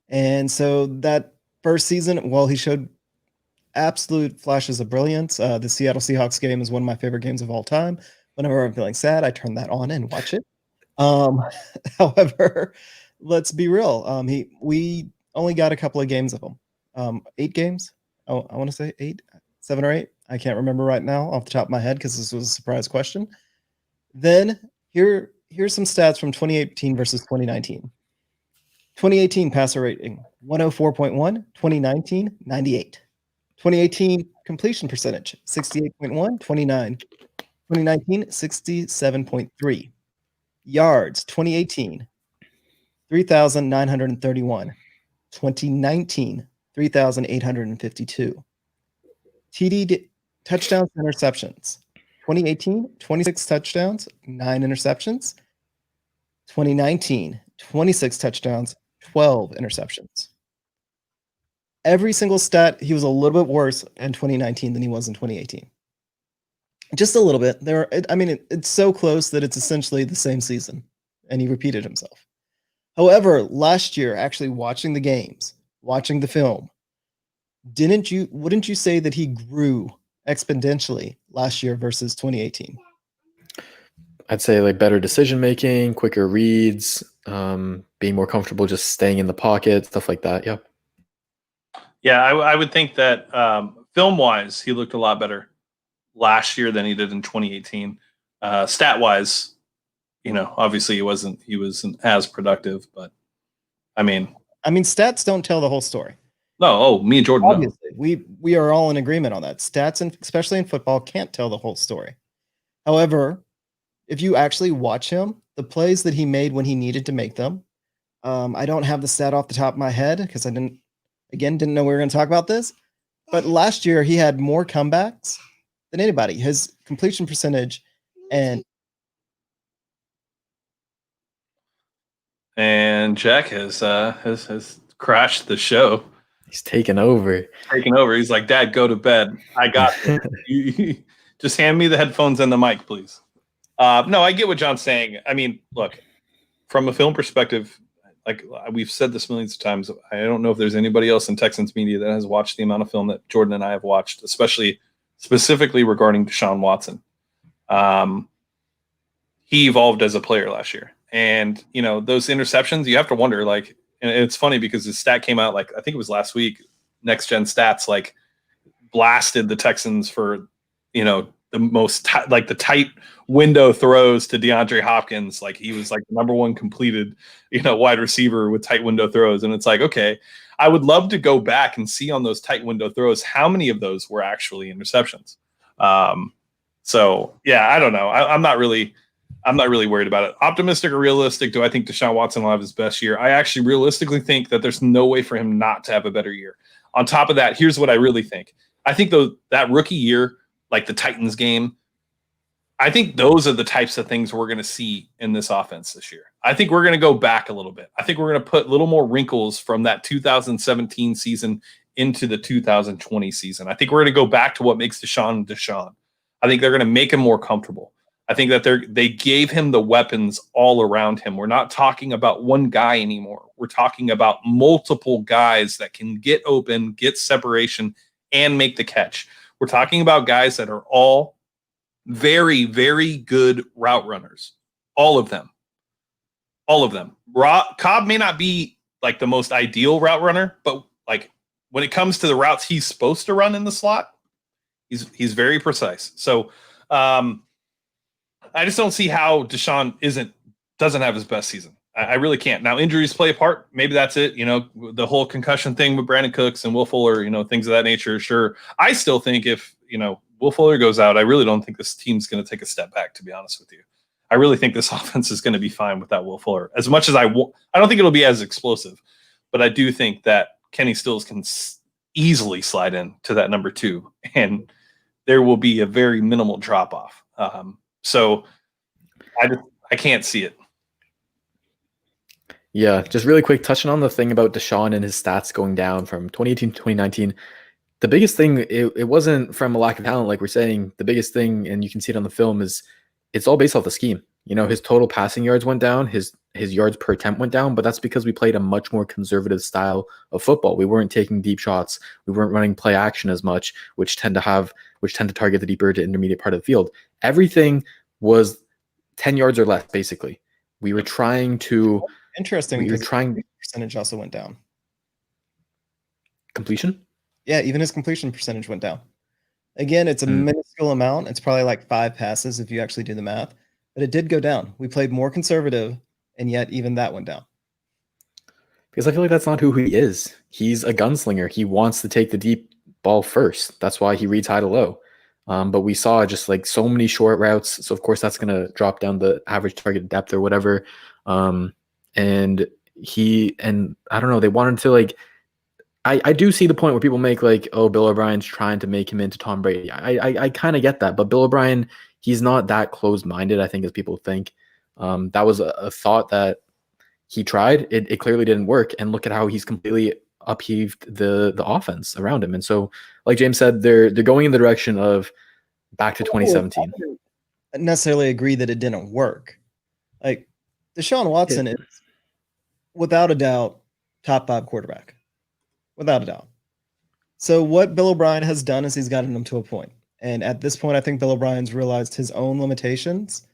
Speaker 2: And so that first season, well, he showed absolute flashes of brilliance. The Seattle Seahawks game is one of my favorite games of all time. Whenever I'm feeling sad, I turn that on and watch it. However, let's be real. We only got a couple of games of him. 8 games. Oh, I want to say 8, 7 or 8. I can't remember right now off the top of my head because this was a surprise question. Then here's some stats from 2018 versus 2019. 2018 passer rating 104.1, 2019 98. 2018 completion percentage 68.1, 2019 67.3. Yards 2018 3,931. 2019 3,852. TD touchdowns and interceptions. 2018, 26 touchdowns, 9 interceptions. 2019, 26 touchdowns, 12 interceptions. Every single stat, he was a little bit worse in 2019 than he was in 2018. Just a little bit. It's so close that it's essentially the same season, and he repeated himself. However, last year, actually watching the games, watching the film, wouldn't you say that he grew exponentially last year versus 2018?
Speaker 3: I'd say like better decision making, quicker reads, being more comfortable just staying in the pocket, stuff like that. Yep.
Speaker 1: Yeah, I would think that film wise, he looked a lot better last year than he did in 2018. Stat wise, obviously he wasn't as productive, but I mean,
Speaker 2: stats don't tell the whole story.
Speaker 1: No, me and Jordan.
Speaker 2: Obviously, we are all in agreement on that. Stats, and especially in football, can't tell the whole story. However, if you actually watch him, the plays that he made when he needed to make them, I don't have the stat off the top of my head because I didn't know we were going to talk about this. But last year he had more comebacks than anybody. His completion percentage and
Speaker 1: Jack has crashed the show.
Speaker 3: He's taken over.
Speaker 1: He's like, Dad, go to bed. I got this. You just hand me the headphones and the mic, please. No, I get what John's saying. I mean, look, from a film perspective, like we've said this millions of times, I don't know if there's anybody else in Texans media that has watched the amount of film that Jordan and I have watched, specifically regarding Deshaun Watson. He evolved as a player last year. And, those interceptions, you have to wonder, like, and it's funny because his stat came out, like, I think it was last week, Next Gen Stats, like, blasted the Texans for, the most, the tight window throws to DeAndre Hopkins. Like, he was, like, the number one completed, wide receiver with tight window throws. And it's like, okay, I would love to go back and see on those tight window throws how many of those were actually interceptions. So, yeah, I don't know. I'm not really worried about it. Optimistic or realistic, do I think Deshaun Watson will have his best year? I actually realistically think that there's no way for him not to have a better year. On top of that, here's what I really think. I think, though, that rookie year, like the Titans game, I think those are the types of things we're going to see in this offense this year. I think we're going to go back a little bit. I think we're going to put a little more wrinkles from that 2017 season into the 2020 season. I think we're going to go back to what makes Deshaun Deshaun. I think they're going to make him more comfortable. I think that they gave him the weapons all around him. We're not talking about one guy anymore. We're talking about multiple guys that can get open, get separation, and make the catch. We're talking about guys that are all very, very good route runners. All of them. All of them. Cobb may not be like the most ideal route runner, but like when it comes to the routes he's supposed to run in the slot, he's very precise. So I just don't see how Deshaun doesn't have his best season. I really can't. Now injuries play a part. Maybe that's it. You know, the whole concussion thing with Brandon Cooks and Will Fuller, you know, things of that nature. Sure. I still think if, you know, Will Fuller goes out, I really don't think this team's going to take a step back, to be honest with you. I really think this offense is going to be fine without Will Fuller. As much as I don't think it'll be as explosive, but I do think that Kenny Stills can easily slide in to that number 2, and there will be a very minimal drop off. So I can't see it.
Speaker 3: Yeah, just really quick, touching on the thing about Deshaun and his stats going down from 2018 to 2019. The biggest thing, it wasn't from a lack of talent, like we're saying. The biggest thing, and you can see it on the film, is it's all based off the scheme. You know, his total passing yards went down, his yards per attempt went down, but that's because we played a much more conservative style of football. We weren't taking deep shots, we weren't running play action as much, which tend to target the deeper to intermediate part of the field. Everything was 10 yards or less, basically. We were trying to.
Speaker 2: Interesting. We were trying. Percentage also went down.
Speaker 3: Completion?
Speaker 2: Yeah, even his completion percentage went down. Again, it's a minuscule amount. It's probably like 5 passes if you actually do the math, but it did go down. We played more conservative, and yet even that went down.
Speaker 3: Because I feel like that's not who he is. He's a gunslinger. He wants to take the deep ball first. That's why he reads high to low. But we saw just like so many short routes. So of course that's going to drop down the average target depth or whatever. And I don't know, they wanted to like, I do see the point where people make like, oh, Bill O'Brien's trying to make him into Tom Brady. I kind of get that, but Bill O'Brien, he's not that closed-minded, I think, as people think. That was a thought that he tried. It clearly didn't work, and look at how he's completely upheaved the offense around him. And so, like James said, they're going in the direction of back to 2017.
Speaker 2: I don't necessarily agree that it didn't work. Like Deshaun Watson is, without a doubt, top 5 quarterback. Without a doubt. So what Bill O'Brien has done is he's gotten him to a point. And at this point, I think Bill O'Brien's realized his own limitations,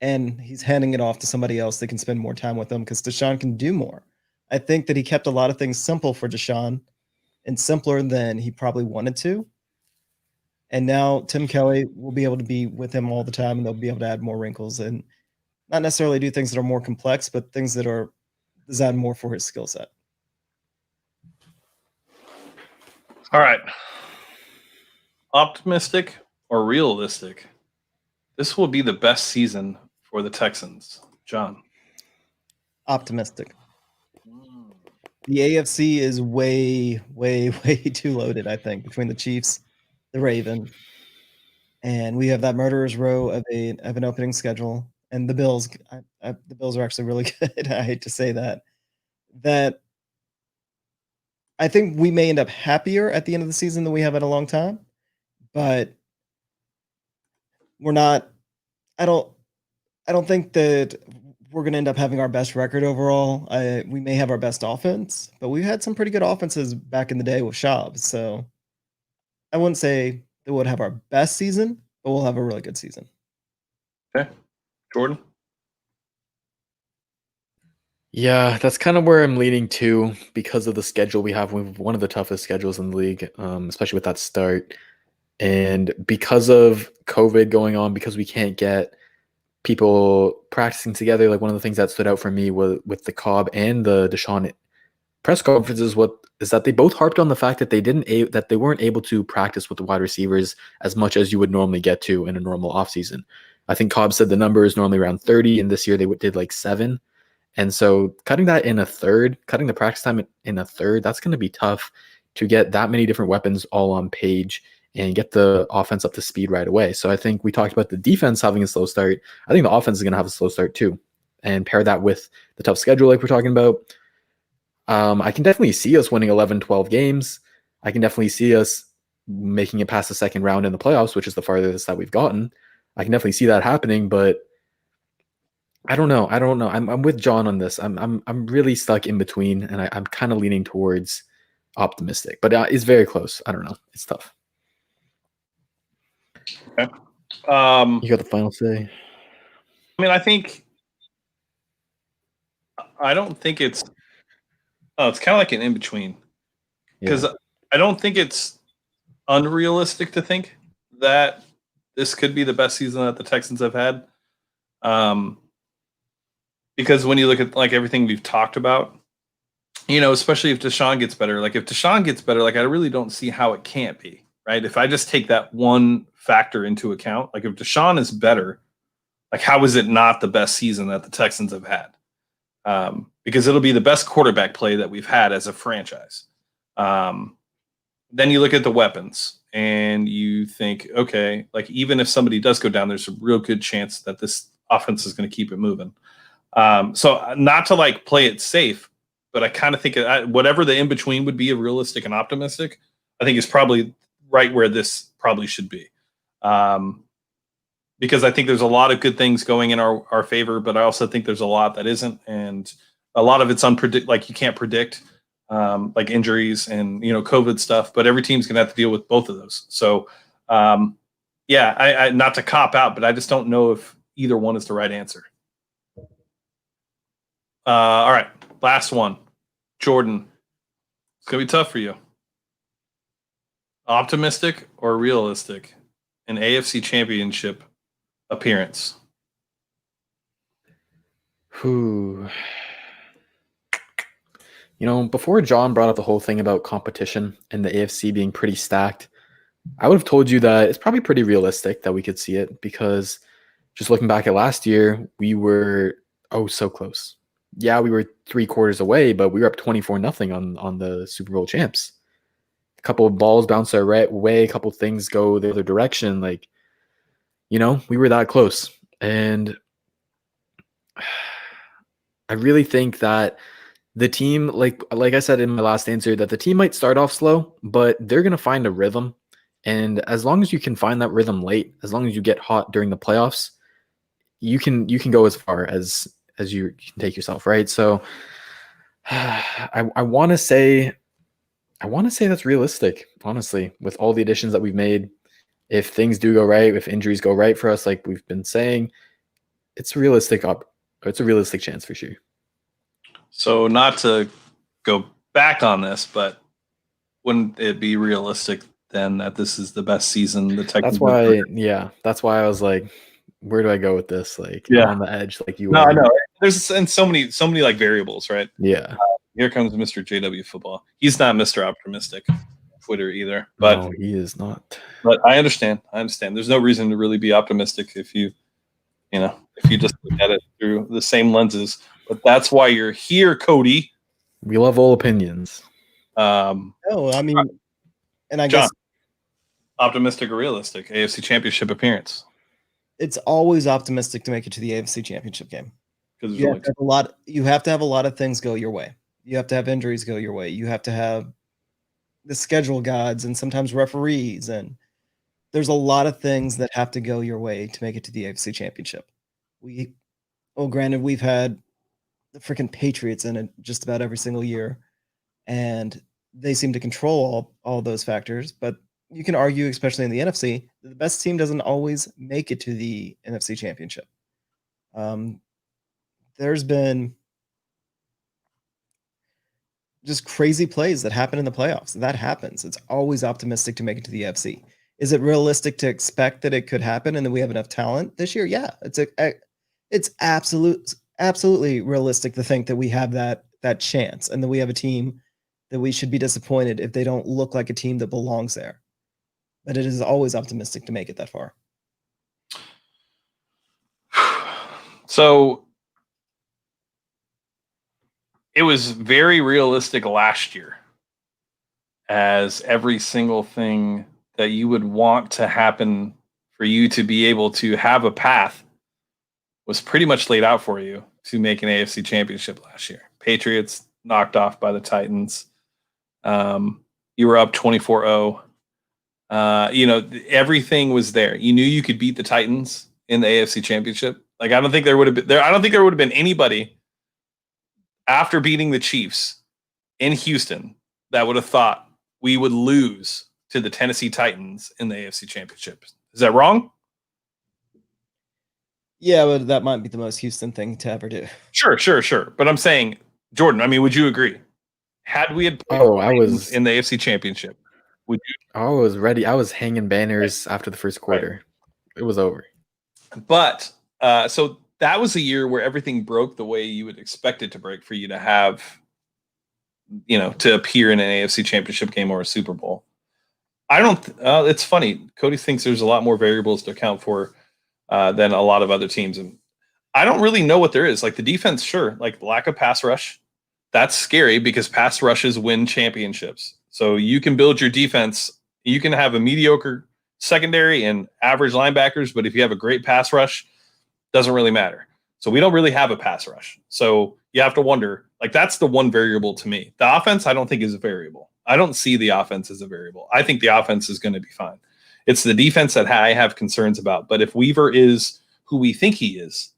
Speaker 2: and he's handing it off to somebody else that can spend more time with him because Deshaun can do more. I think that he kept a lot of things simple for Deshaun and simpler than he probably wanted to. And now Tim Kelly will be able to be with him all the time, and they'll be able to add more wrinkles and not necessarily do things that are more complex, but things that are designed more for his skill set.
Speaker 1: All right. Optimistic or realistic? This will be the best season for the Texans. John.
Speaker 2: Optimistic. The AFC is way, way, way too loaded, I think, between the Chiefs, the Ravens, and we have that murderer's row of an opening schedule. And the Bills, the Bills are actually really good. I hate to say that. That I think we may end up happier at the end of the season than we have in a long time, but we're not. I don't think that we're going to end up having our best record overall. We may have our best offense, but we've had some pretty good offenses back in the day with Schaub. So I wouldn't say that we'll have our best season, but we'll have a really good season.
Speaker 1: Okay, Jordan.
Speaker 3: Yeah, that's kind of where I'm leaning to because of the schedule we have. We have one of the toughest schedules in the league, especially with that start. And because of COVID going on, because we can't get people practicing together, like one of the things that stood out for me was with the Cobb and the Deshaun press conferences, is that they both harped on the fact that they weren't able to practice with the wide receivers as much as you would normally get to in a normal offseason. I think Cobb said the number is normally around 30, and this year they did like 7. And so cutting that in a third, cutting the practice time in a third, that's going to be tough to get that many different weapons all on page and get the offense up to speed right away. So I think we talked about the defense having a slow start. I think the offense is going to have a slow start too. And pair that with the tough schedule like we're talking about. I can definitely see us winning 11, 12 games. I can definitely see us making it past the second round in the playoffs, which is the farthest that we've gotten. I can definitely see that happening, but I don't know. I'm with John on this. I'm really stuck in between, and I'm kind of leaning towards optimistic, but it's very close. I don't know. It's tough.
Speaker 1: Okay.
Speaker 3: You got the final say.
Speaker 1: I mean, I don't think it's. Oh, it's kind of like an in between because I don't think it's unrealistic to think that this could be the best season that the Texans have had. Because when you look at like everything we've talked about, especially if Deshaun gets better, like if Deshaun gets better, like I really don't see how it can't be, right? If I just take that one factor into account, like if Deshaun is better, like how is it not the best season that the Texans have had? Because it'll be the best quarterback play that we've had as a franchise. Then you look at the weapons and you think, okay, like even if somebody does go down, there's a real good chance that this offense is going to keep it moving. So not to like play it safe, but I kind of think whatever the in between would be, a realistic and optimistic, I think is probably right where this probably should be. Because I think there's a lot of good things going in our favor, but I also think there's a lot that isn't, and a lot of it's like you can't predict, like injuries and COVID stuff. But every team's gonna have to deal with both of those. So, yeah, I not to cop out, but I just don't know if either one is the right answer. All right, last one, Jordan. It's gonna be tough for you. Optimistic or realistic? An AFC Championship appearance.
Speaker 3: Who? Before John brought up the whole thing about competition and the AFC being pretty stacked, I would have told you that it's probably pretty realistic that we could see it, because just looking back at last year, we were so close. Yeah, we were 3/4 away, but we were up 24-0 on the Super Bowl champs. A couple of balls bounce our way, a couple of things go the other direction. Like, we were that close. And I really think that the team, like I said in my last answer, that the team might start off slow, but they're going to find a rhythm. And as long as you can find that rhythm late, as long as you get hot during the playoffs, you can go as far as you can take yourself, right? So I want to say that's realistic, honestly, with all the additions that we've made. If things do go right, if injuries go right for us, like we've been saying, it's a realistic chance for sure. So
Speaker 1: not to go back on this, but wouldn't it be realistic then that this is the best season the Texans?
Speaker 3: That's why I was like, where do I go with this? Like,
Speaker 1: yeah.
Speaker 3: I'm on the edge, like you.
Speaker 1: No, I know. There's so many like variables, right?
Speaker 3: Yeah.
Speaker 1: Here comes Mr. JW Football. He's not Mr. Optimistic on Twitter either, but
Speaker 3: no, he is not.
Speaker 1: But I understand. There's no reason to really be optimistic if you just look at it through the same lenses. But that's why you're here, Cody.
Speaker 3: We love all opinions.
Speaker 2: No, I mean, and I
Speaker 1: John,
Speaker 2: guess
Speaker 1: optimistic or realistic AFC Championship appearance.
Speaker 2: It's always optimistic to make it to the AFC Championship game.
Speaker 1: Because
Speaker 2: you have to have a lot of things go your way. You have to have injuries go your way. You have to have the schedule gods and sometimes referees, and there's a lot of things that have to go your way to make it to the AFC Championship. Granted, we've had the freaking Patriots in it just about every single year, and they seem to control all those factors. But you can argue, especially in the NFC, that the best team doesn't always make it to the NFC Championship. There's been just crazy plays that happen in the playoffs. That happens. It's always optimistic to make it to the AFC. Is it realistic to expect that it could happen and that we have enough talent this year? Yeah, it's absolutely realistic to think that we have that chance and that we have a team that we should be disappointed if they don't look like a team that belongs there. But it is always optimistic to make it that far.
Speaker 1: So it was very realistic last year, as every single thing that you would want to happen for you to be able to have a path was pretty much laid out for you to make an AFC championship last year. Patriots knocked off by the Titans. You were up 24-0. Everything was there. You knew you could beat the Titans in the AFC championship. Like, I don't think there would have been anybody after beating the Chiefs in Houston that would have thought we would lose to the Tennessee Titans in the AFC championship. Is that wrong?
Speaker 2: Yeah, but that might be the most Houston thing to ever do.
Speaker 1: Sure. But I'm saying, Jordan, I mean, would you agree? Had we had played
Speaker 3: I was
Speaker 1: in the AFC championship, would you?
Speaker 3: I was ready. I was hanging banners after the first quarter. Right. It was over.
Speaker 1: But so that was a year where everything broke the way you would expect it to break for you to have, to appear in an AFC championship game or a Super Bowl. I don't. It's funny. Cody thinks there's a lot more variables to account for than a lot of other teams, and I don't really know what there is. Like the defense, sure. Like lack of pass rush, that's scary because pass rushes win championships. So you can build your defense. You can have a mediocre secondary and average linebackers, but if you have a great pass rush, doesn't really matter. So we don't really have a pass rush. So you have to wonder. Like that's the one variable to me. The offense, I don't think is a variable. I don't see the offense as a variable. I think the offense is going to be fine. It's the defense that I have concerns about. But if Weaver is who we think he is,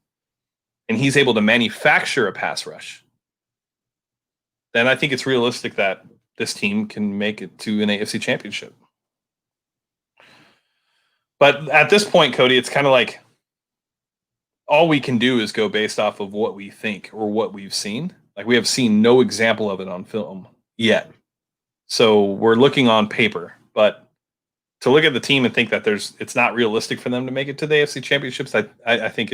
Speaker 1: and he's able to manufacture a pass rush, then I think it's realistic that this team can make it to an AFC championship. But at this point, Cody, it's kind of like all we can do is go based off of what we think or what we've seen. Like we have seen no example of it on film yet. So we're looking on paper, but to look at the team and think that it's not realistic for them to make it to the AFC championships, I think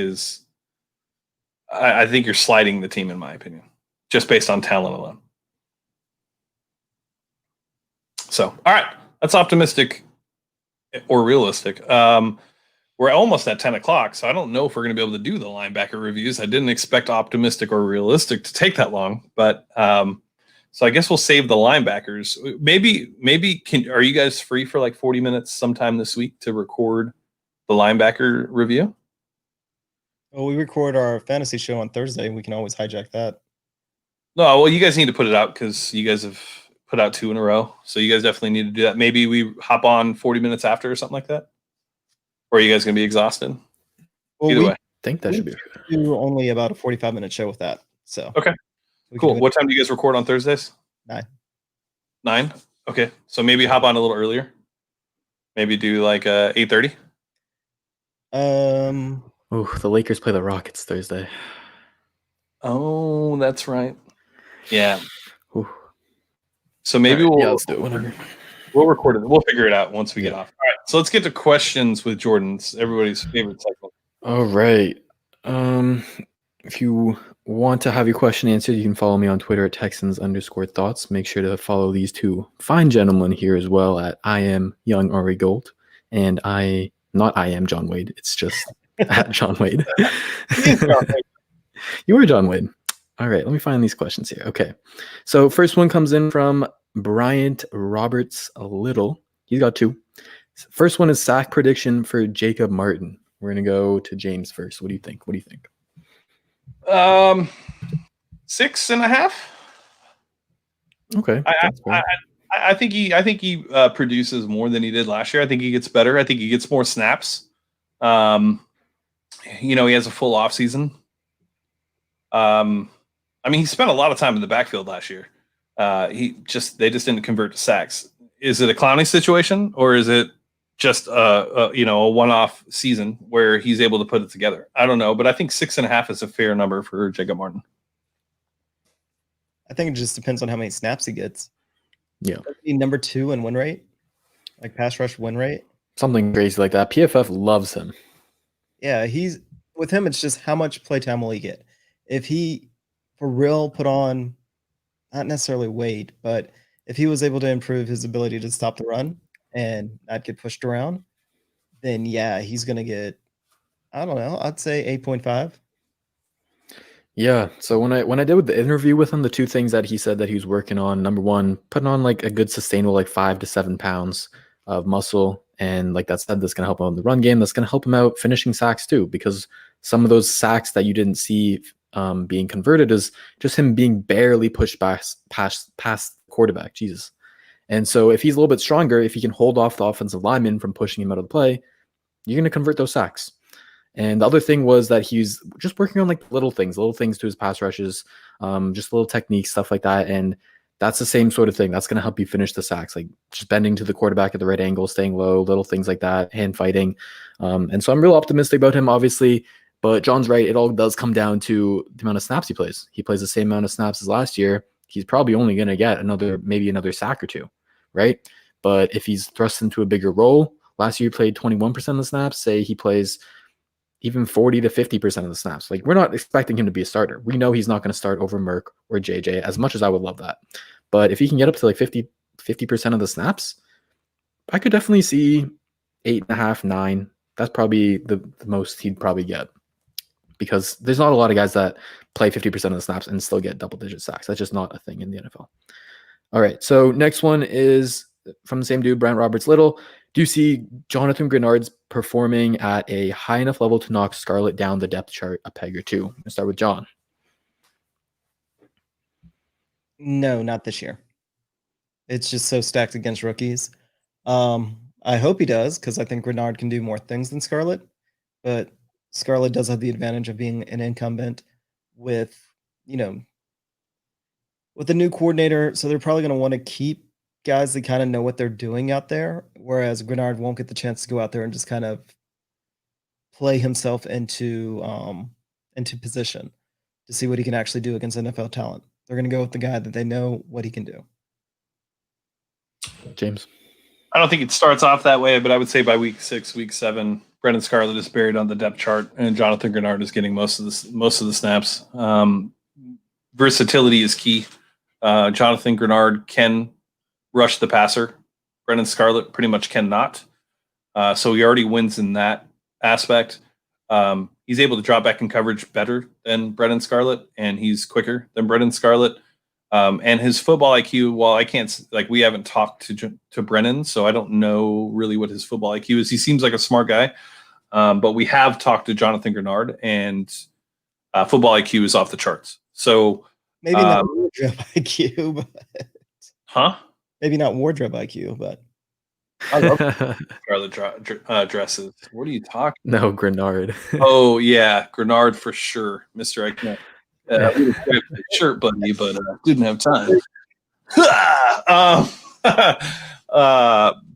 Speaker 1: I think you're sliding the team, in my opinion, just based on talent alone. So, all right, that's optimistic or realistic. We're almost at 10 o'clock, so I don't know if we're going to be able to do the linebacker reviews. I didn't expect optimistic or realistic to take that long, but so I guess we'll save the linebackers. Maybe are you guys free for like 40 minutes sometime this week to record the linebacker review?
Speaker 2: Well, we record our fantasy show on Thursday, and we can always hijack that.
Speaker 1: No, well, you guys need to put it out because you guys have put out 2 in a row. So you guys definitely need to do that. Maybe we hop on 40 minutes after or something like that. Or are you guys going to be exhausted?
Speaker 2: Well,
Speaker 1: Either way.
Speaker 3: I think that should be
Speaker 2: do only about a 45-minute show with that. So
Speaker 1: okay, cool. What time do you guys record on Thursdays?
Speaker 2: 9.
Speaker 1: 9? Okay, so maybe hop on a little earlier. Maybe do like 8:30.
Speaker 3: Oh, the Lakers play the Rockets Thursday.
Speaker 1: Oh, that's right. Yeah.
Speaker 3: Ooh.
Speaker 1: So maybe
Speaker 3: let's do it whenever.
Speaker 1: We'll record it. We'll figure it out once we get off. All right. So let's get to questions with Jordan's everybody's favorite segment.
Speaker 3: All right. If you want to have your question answered, you can follow me on Twitter at Texans_thoughts. Make sure to follow these two fine gentlemen here as well at I am Young Ari Gold. And I am John Wade. It's just at John Wade. You are John Wade. All right, let me find these questions here. Okay. So first one comes in from Bryant Roberts Little. He's got 2. First one is sack prediction for Jacob Martin. We're going to go to James first. What do you think?
Speaker 1: 6.5.
Speaker 3: Okay.
Speaker 1: I think he produces more than he did last year. I think he gets better. I think he gets more snaps. He has a full off season. He spent a lot of time in the backfield last year. They just didn't convert to sacks. Is it a Clowney situation or is it just a one-off season where he's able to put it together? I don't know, but I think 6.5 is a fair number for Jacob Martin.
Speaker 2: I think it just depends on how many snaps he gets.
Speaker 3: Yeah.
Speaker 2: Number 2 in win rate, like pass rush win rate.
Speaker 3: Something crazy like that. PFF loves him.
Speaker 2: Yeah, with him, it's just how much playtime will he get? If he, for real, put on, not necessarily weight, but if he was able to improve his ability to stop the run and not get pushed around, then yeah, he's going to get, I don't know, I'd say 8.5.
Speaker 3: Yeah. So when I did with the interview with him, the 2 things that he said that he was working on, number 1, putting on like a good sustainable like 5 to 7 pounds. of muscle. And like that said, that's going to help him in the run game. That's going to help him out finishing sacks too, because some of those sacks that you didn't see being converted is just him being barely pushed past the quarterback. Jesus. And so if he's a little bit stronger, if he can hold off the offensive lineman from pushing him out of the play, you're going to convert those sacks. And the other thing was that he's just working on like little things to his pass rushes, just little techniques, stuff like that. And that's the same sort of thing. That's going to help you finish the sacks, like just bending to the quarterback at the right angle, staying low, little things like that, hand fighting. And so I'm real optimistic about him, obviously. But John's right. It all does come down to the amount of snaps he plays. He plays the same amount of snaps as last year. He's probably only going to get maybe another sack or two, right? But if he's thrust into a bigger role, last year he played 21% of the snaps. Say he plays even 40 to 50% of the snaps. Like, we're not expecting him to be a starter. We know he's not going to start over Merck or JJ, as much as I would love that. But if he can get up to like 50% of the snaps, I could definitely see 8.5, 9. That's probably the most he'd probably get, because there's not a lot of guys that play 50% of the snaps and still get double-digit sacks. That's just not a thing in the NFL. All right, so next one is from the same dude, Brent Roberts-Little. Do you see Jonathan Grenard's performing at a high enough level to knock Scarlett down the depth chart a peg or two? Let's start with John.
Speaker 2: No, not this year. It's just so stacked against rookies. I hope he does, because I think Grenard can do more things than Scarlett. But Scarlett does have the advantage of being an incumbent with a new coordinator. So they're probably going to want to keep guys that kind of know what they're doing out there, whereas Grenard won't get the chance to go out there and just kind of play himself into position to see what he can actually do against NFL talent. They're going to go with the guy that they know what he can do.
Speaker 3: James?
Speaker 1: I don't think it starts off that way, but I would say by week 6, week 7, Brendan Scarlett is buried on the depth chart, and Jonathan Grenard is getting most of the snaps. Versatility is key. Jonathan Grenard can rush the passer. Brendan Scarlett pretty much cannot. So he already wins in that aspect. He's able to drop back in coverage better than Brendan Scarlett, and he's quicker than Brendan Scarlett. And his football IQ, while I can't, we haven't talked to Brennan, so I don't know really what his football IQ is. He seems like a smart guy, but we have talked to Jonathan Grenard, and football IQ is off the charts. So
Speaker 2: maybe not wardrobe IQ, but maybe not wardrobe IQ, but
Speaker 1: I love Scarlett dresses. What are you talking?
Speaker 3: No, Grenard.
Speaker 1: Oh yeah, Grenard for sure, Mister. I can't. Shirt buddy, but didn't have time.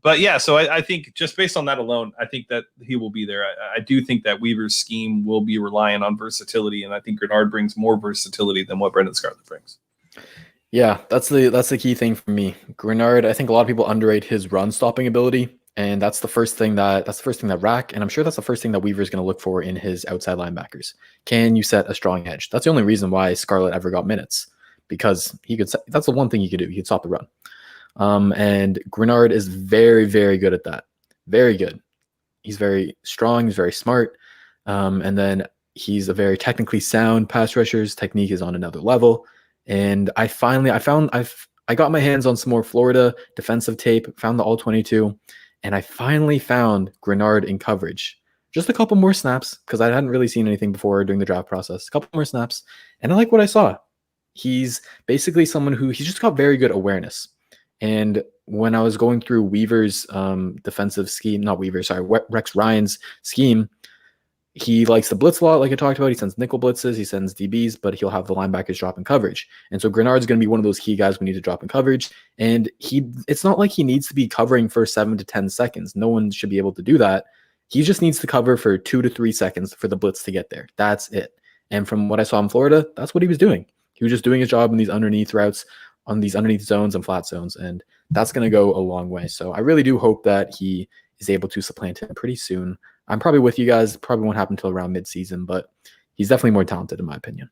Speaker 1: But yeah, so I think just based on that alone, I think that he will be there. I do think that Weaver's scheme will be reliant on versatility, and I think Grenard brings more versatility than what Brendan Scarlett brings.
Speaker 3: Yeah, that's the key thing for me. Grenard, I think a lot of people underrate his run stopping ability, and that's the first thing that Rack, and I'm sure that's the first thing that Weaver's going to look for in his outside linebackers. Can you set a strong edge? That's the only reason why Scarlett ever got minutes, because that's the one thing he could do. He could stop the run. And Grenard is very, very good at that. Very good. He's very strong. He's very smart. And then he's a very technically sound pass rusher. His technique is on another level. And I got my hands on some more Florida defensive tape, found the all-22, and I finally found Grenard in coverage. Just a couple more snaps, because I hadn't really seen anything before during the draft process. A couple more snaps, and I like what I saw. He's basically someone he's just got very good awareness. And when I was going through Weaver's defensive scheme, Rex Ryan's scheme, he likes to blitz a lot, like I talked about. He sends nickel blitzes, he sends DBs, but he'll have the linebackers drop in coverage. And so Grenard's going to be one of those key guys we need to drop in coverage. And it's not like he needs to be covering for 7 to 10 seconds. No one should be able to do that. He just needs to cover for 2 to 3 seconds for the blitz to get there. That's it. And from what I saw in Florida, that's what he was doing. He was just doing his job in these underneath routes, on these underneath zones and flat zones. And that's going to go a long way. So I really do hope that he is able to supplant him pretty soon. I'm probably with you guys. Probably won't happen until around midseason, but he's definitely more talented in my opinion.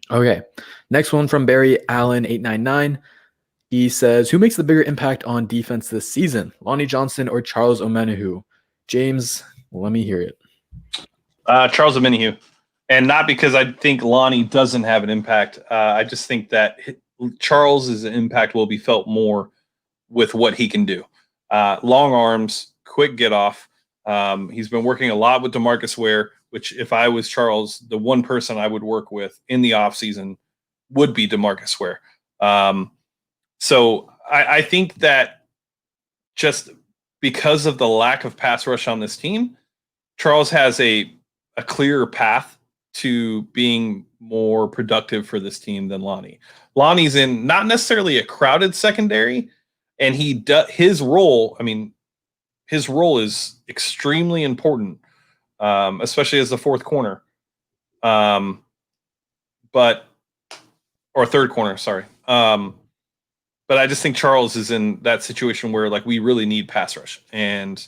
Speaker 3: Okay, next one from Barry Allen 899. He says, who makes the bigger impact on defense this season, Lonnie Johnson or Charles Omenihu? James, let me hear it.
Speaker 1: Charles Omenihu. And not because I think Lonnie doesn't have an impact. I just think that Charles's impact will be felt more with what he can do. long arms, quick get off. He's been working a lot with DeMarcus Ware, which if I was Charles, the one person I would work with in the offseason would be DeMarcus Ware. So I think that just because of the lack of pass rush on this team, Charles has a clearer path to being more productive for this team than Lonnie. Lonnie's in not necessarily a crowded secondary, and his role. I mean, his role is extremely important, especially as the fourth corner, or third corner. Sorry. But I just think Charles is in that situation where like we really need pass rush, and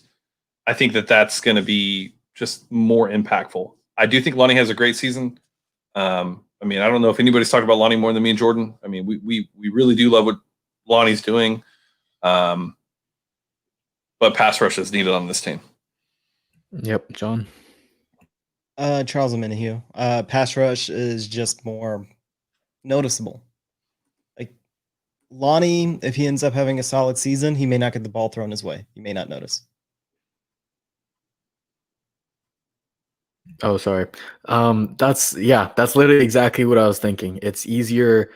Speaker 1: I think that that's going to be just more impactful. I do think Lonnie has a great season. I mean, I don't know if anybody's talking about Lonnie more than me and Jordan. I mean, we really do love what Lonnie's doing, but pass rush is needed on this team.
Speaker 3: Yep, John.
Speaker 2: Charles Omenihu. Pass rush is just more noticeable. Like Lonnie, if he ends up having a solid season, he may not get the ball thrown his way. You may not notice.
Speaker 3: Oh, sorry. That's literally exactly what I was thinking. It's easier,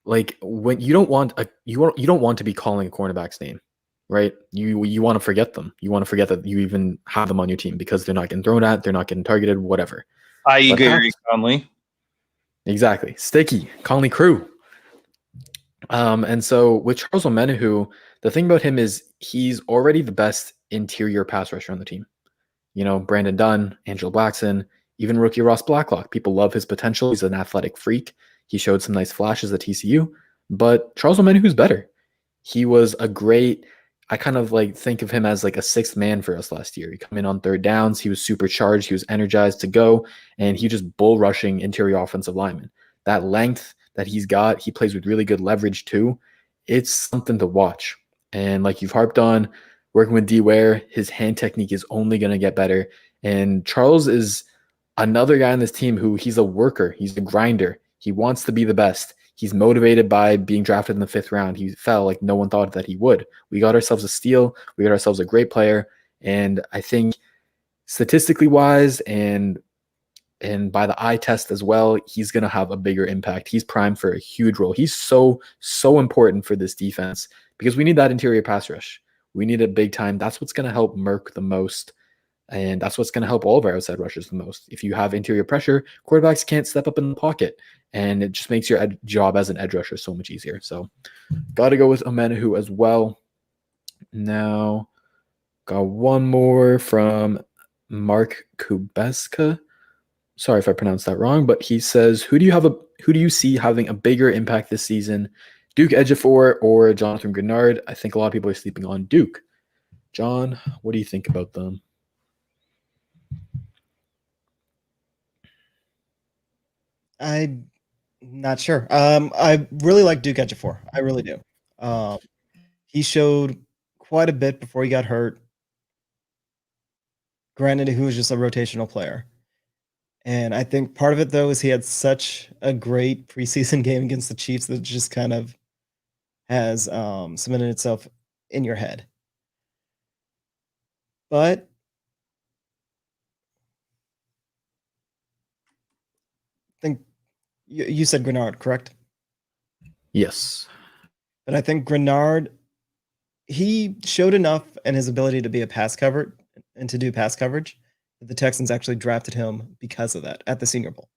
Speaker 3: like when you don't want to be calling a cornerback's name, right? You want to forget them. You want to forget that you even have them on your team because they're not getting thrown at, they're not getting targeted, whatever.
Speaker 1: I.e. Gary Conley.
Speaker 3: Exactly. Sticky. Conley Crew. And so with Charles Omenihu, the thing about him is he's already the best interior pass rusher on the team. You know, Brandon Dunn, Angelo Blackson, even rookie Ross Blacklock. People love his potential. He's an athletic freak. He showed some nice flashes at TCU, but Charles Omenihu's better. He was I kind of like think of him as like a sixth man for us last year. He come in on third downs. He was supercharged. He was energized to go, and he just bull rushing interior offensive lineman. That length that he's got, he plays with really good leverage too. It's something to watch. And like you've harped on, working with D Ware, his hand technique is only going to get better. And Charles is another guy on this team who he's a worker. He's a grinder. He wants to be the best. He's motivated by being drafted in the 5th round. He fell like no one thought that he would. We got ourselves a steal. We got ourselves a great player. And I think statistically wise and by the eye test as well, he's going to have a bigger impact. He's primed for a huge role. He's so important for this defense because we need that interior pass rush. We need it big time. That's what's going to help Merck the most. And that's what's going to help all of our outside rushers the most. If you have interior pressure, quarterbacks can't step up in the pocket. And it just makes your job as an edge rusher so much easier. So got to go with Omenihu as well. Now, got one more from Mark Kubeska. Sorry if I pronounced that wrong, but he says, who do you see having a bigger impact this season? Duke Ejiofor or Jonathan Grenard? I think a lot of people are sleeping on Duke. John, what do you think about them?
Speaker 2: I'm not sure. I really like Duke Ejiofor. I really do. He showed quite a bit before he got hurt. Granted, he was just a rotational player. And I think part of it, though, is he had such a great preseason game against the Chiefs that just kind of has cemented itself in your head. But I think you said Grenard, correct?
Speaker 3: Yes.
Speaker 2: But I think Grenard, he showed enough in his ability to be a pass cover and to do pass coverage that the Texans actually drafted him because of that at the Senior Bowl.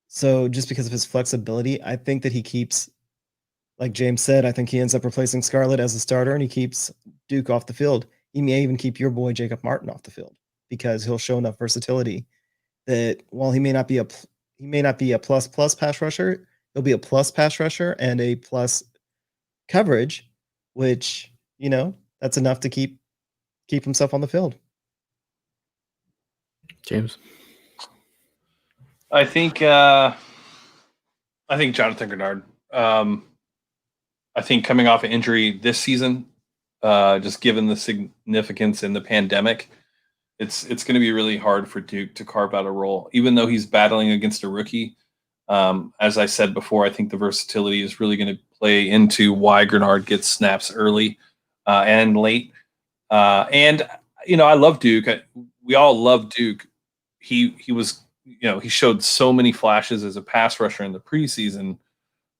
Speaker 2: So just because of his flexibility, I think that he keeps, like James said, I think he ends up replacing Scarlett as a starter and he keeps Duke off the field. He may even keep your boy Jacob Martin off the field because he'll show enough versatility that while he may not be a plus pass rusher, he'll be a plus pass rusher and a plus coverage, which, you know, that's enough to keep himself on the field.
Speaker 3: James?
Speaker 1: I think Jonathan Grenard. I think coming off an injury this season, just given the significance in the pandemic, it's going to be really hard for Duke to carve out a role, even though he's battling against a rookie. As I said before, I think the versatility is really going to play into why Grenard gets snaps early and late. And I love Duke. We all love Duke. He was, he showed so many flashes as a pass rusher in the preseason.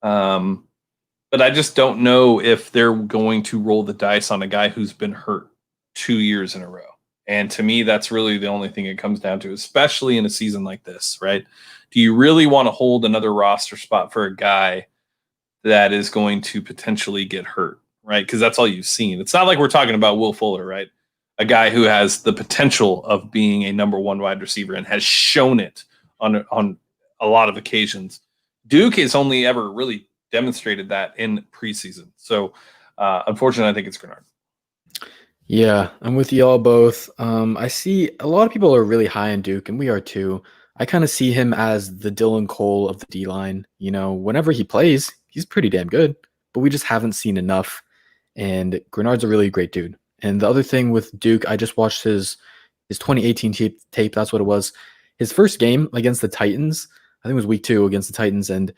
Speaker 1: But I just don't know if they're going to roll the dice on a guy who's been hurt 2 years in a row. And to me, that's really the only thing it comes down to, especially in a season like this, right? Do you really want to hold another roster spot for a guy that is going to potentially get hurt, right? Because that's all you've seen. It's not like we're talking about Will Fuller, right? A guy who has the potential of being a number one wide receiver and has shown it on a lot of occasions. Duke has only ever really demonstrated that in preseason. So, unfortunately, I think it's Grenard.
Speaker 3: Yeah, I'm with y'all both. I see a lot of people are really high on Duke, and we are too. I kind of see him as the Dylan Cole of the D line. Whenever he plays, he's pretty damn good, but we just haven't seen enough. And Grenard's a really great dude. And the other thing with Duke, I just watched his 2018 tape. That's what it was. His first game against the Titans, I think it was week 2 against the Titans, and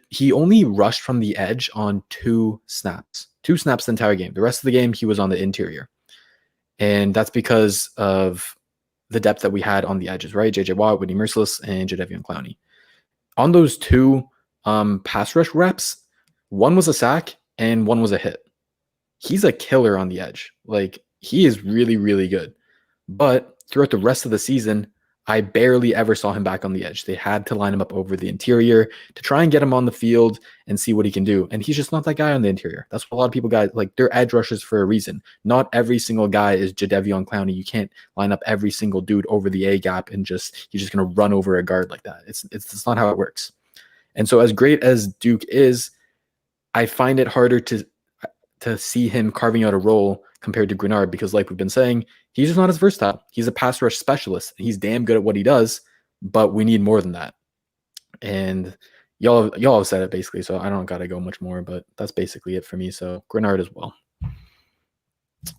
Speaker 3: he only rushed from the edge on 2 snaps. 2 snaps the entire game. The rest of the game, he was on the interior. And that's because of the depth that we had on the edges, right? J.J. Watt, Whitney Merciless, and Jadeveon Clowney. On those 2 pass rush reps, 1 was a sack and 1 was a hit. He's a killer on the edge. Like, he is really, really good. But throughout the rest of the season, I barely ever saw him back on the edge. They had to line him up over the interior to try and get him on the field and see what he can do. And he's just not that guy on the interior. That's what a lot of people got. Like, they're edge rushers for a reason. Not every single guy is Jadeveon Clowney. You can't line up every single dude over the A gap and you're just going to run over a guard like that. It's not how it works. And so as great as Duke is, I find it harder to see him carving out a role compared to Grenard, because like we've been saying, he's just not as versatile. He's a pass rush specialist. He's damn good at what he does, but we need more than that. And y'all have said it basically, so I don't got to go much more, but that's basically it for me. So Grenard as well.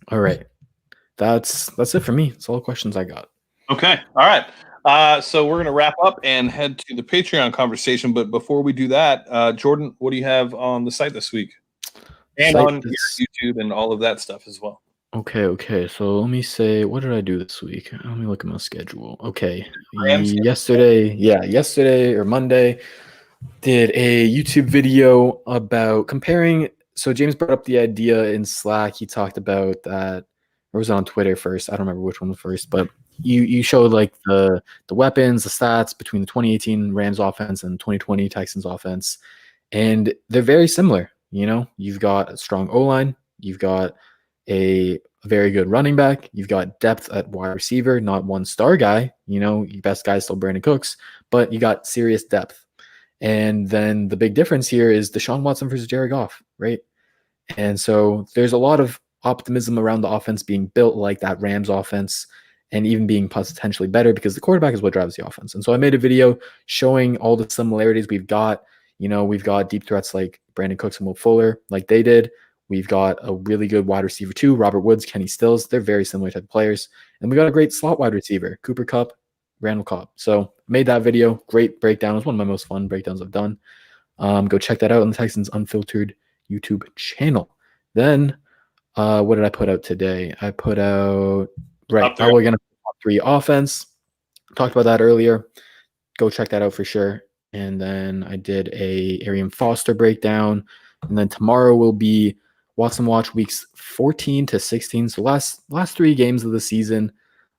Speaker 3: All right. That's it for me. That's all the questions I got.
Speaker 1: Okay. All right. So we're going to wrap up and head to the Patreon conversation. But before we do that, Jordan, what do you have on the site this week? And on your YouTube and all of that stuff as well.
Speaker 3: Okay. So let me say, what did I do this week? Let me look at my schedule. Okay. Yesterday or Monday, did a YouTube video about comparing. So James brought up the idea in Slack. He talked about that, or was it on Twitter first? I don't remember which one was first, but you showed like the weapons, the stats between the 2018 Rams offense and 2020 Texans offense, and they're very similar. You've got a strong O-line, you've got a very good running back, you've got depth at wide receiver, not one star guy. Your best guy is still Brandon Cooks, but you got serious depth. And then the big difference here is Deshaun Watson versus Jared Goff, right? And so there's a lot of optimism around the offense being built like that Rams offense, and even being potentially better, because the quarterback is what drives the offense. And so I made a video showing all the similarities we've got. We've got deep threats like Brandon Cooks and Will Fuller, like they did. We've got a really good wide receiver too, Robert Woods, Kenny Stills. They're very similar type of players. And we got a great slot wide receiver, Cooper Kupp, Randall Cobb. So made that video. Great breakdown. It was one of my most fun breakdowns I've done. Go check that out on the Texans Unfiltered YouTube channel. Then what did I put out today? I put out, right, now we're going to top 3 offense. Talked about that earlier. Go check that out for sure. And then I did a Arian Foster breakdown. And then tomorrow will be Watson Watch weeks 14 to 16. So last 3 games of the season.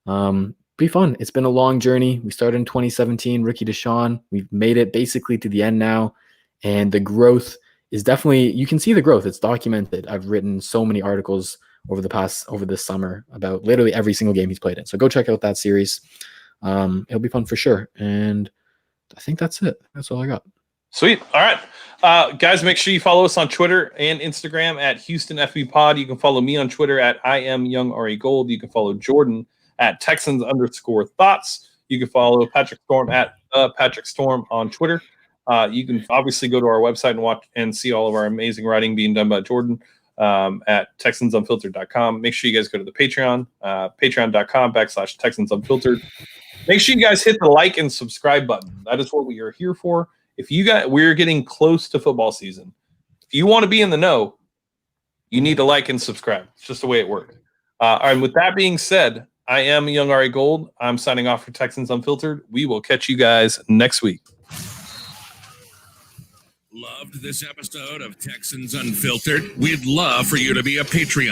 Speaker 3: Be fun. It's been a long journey. We started in 2017, rookie Deshaun. We've made it basically to the end now. And the growth is definitely, you can see the growth. It's documented. I've written so many articles over this summer about literally every single game he's played in. So go check out that series. It'll be fun for sure. And I think that's it. That's all I got.
Speaker 1: Sweet. All right. Guys, make sure you follow us on Twitter and Instagram at HoustonFBPod. You can follow me on Twitter at IamYoungREGold. You can follow Jordan at Texans_thoughts. You can follow Patrick Storm at Patrick Storm on Twitter. You can obviously go to our website and watch and see all of our amazing writing being done by Jordan at TexansUnfiltered.com. Make sure you guys go to the Patreon, patreon.com/TexansUnfiltered. Make sure you guys hit the like and subscribe button. That is what we are here for. We're getting close to football season. If you want to be in the know, you need to like and subscribe. It's just the way it works. And with that being said, I am Young Ari Gold. I'm signing off for Texans Unfiltered. We will catch you guys next week.
Speaker 4: Loved this episode of Texans Unfiltered? We'd love for you to be a Patreon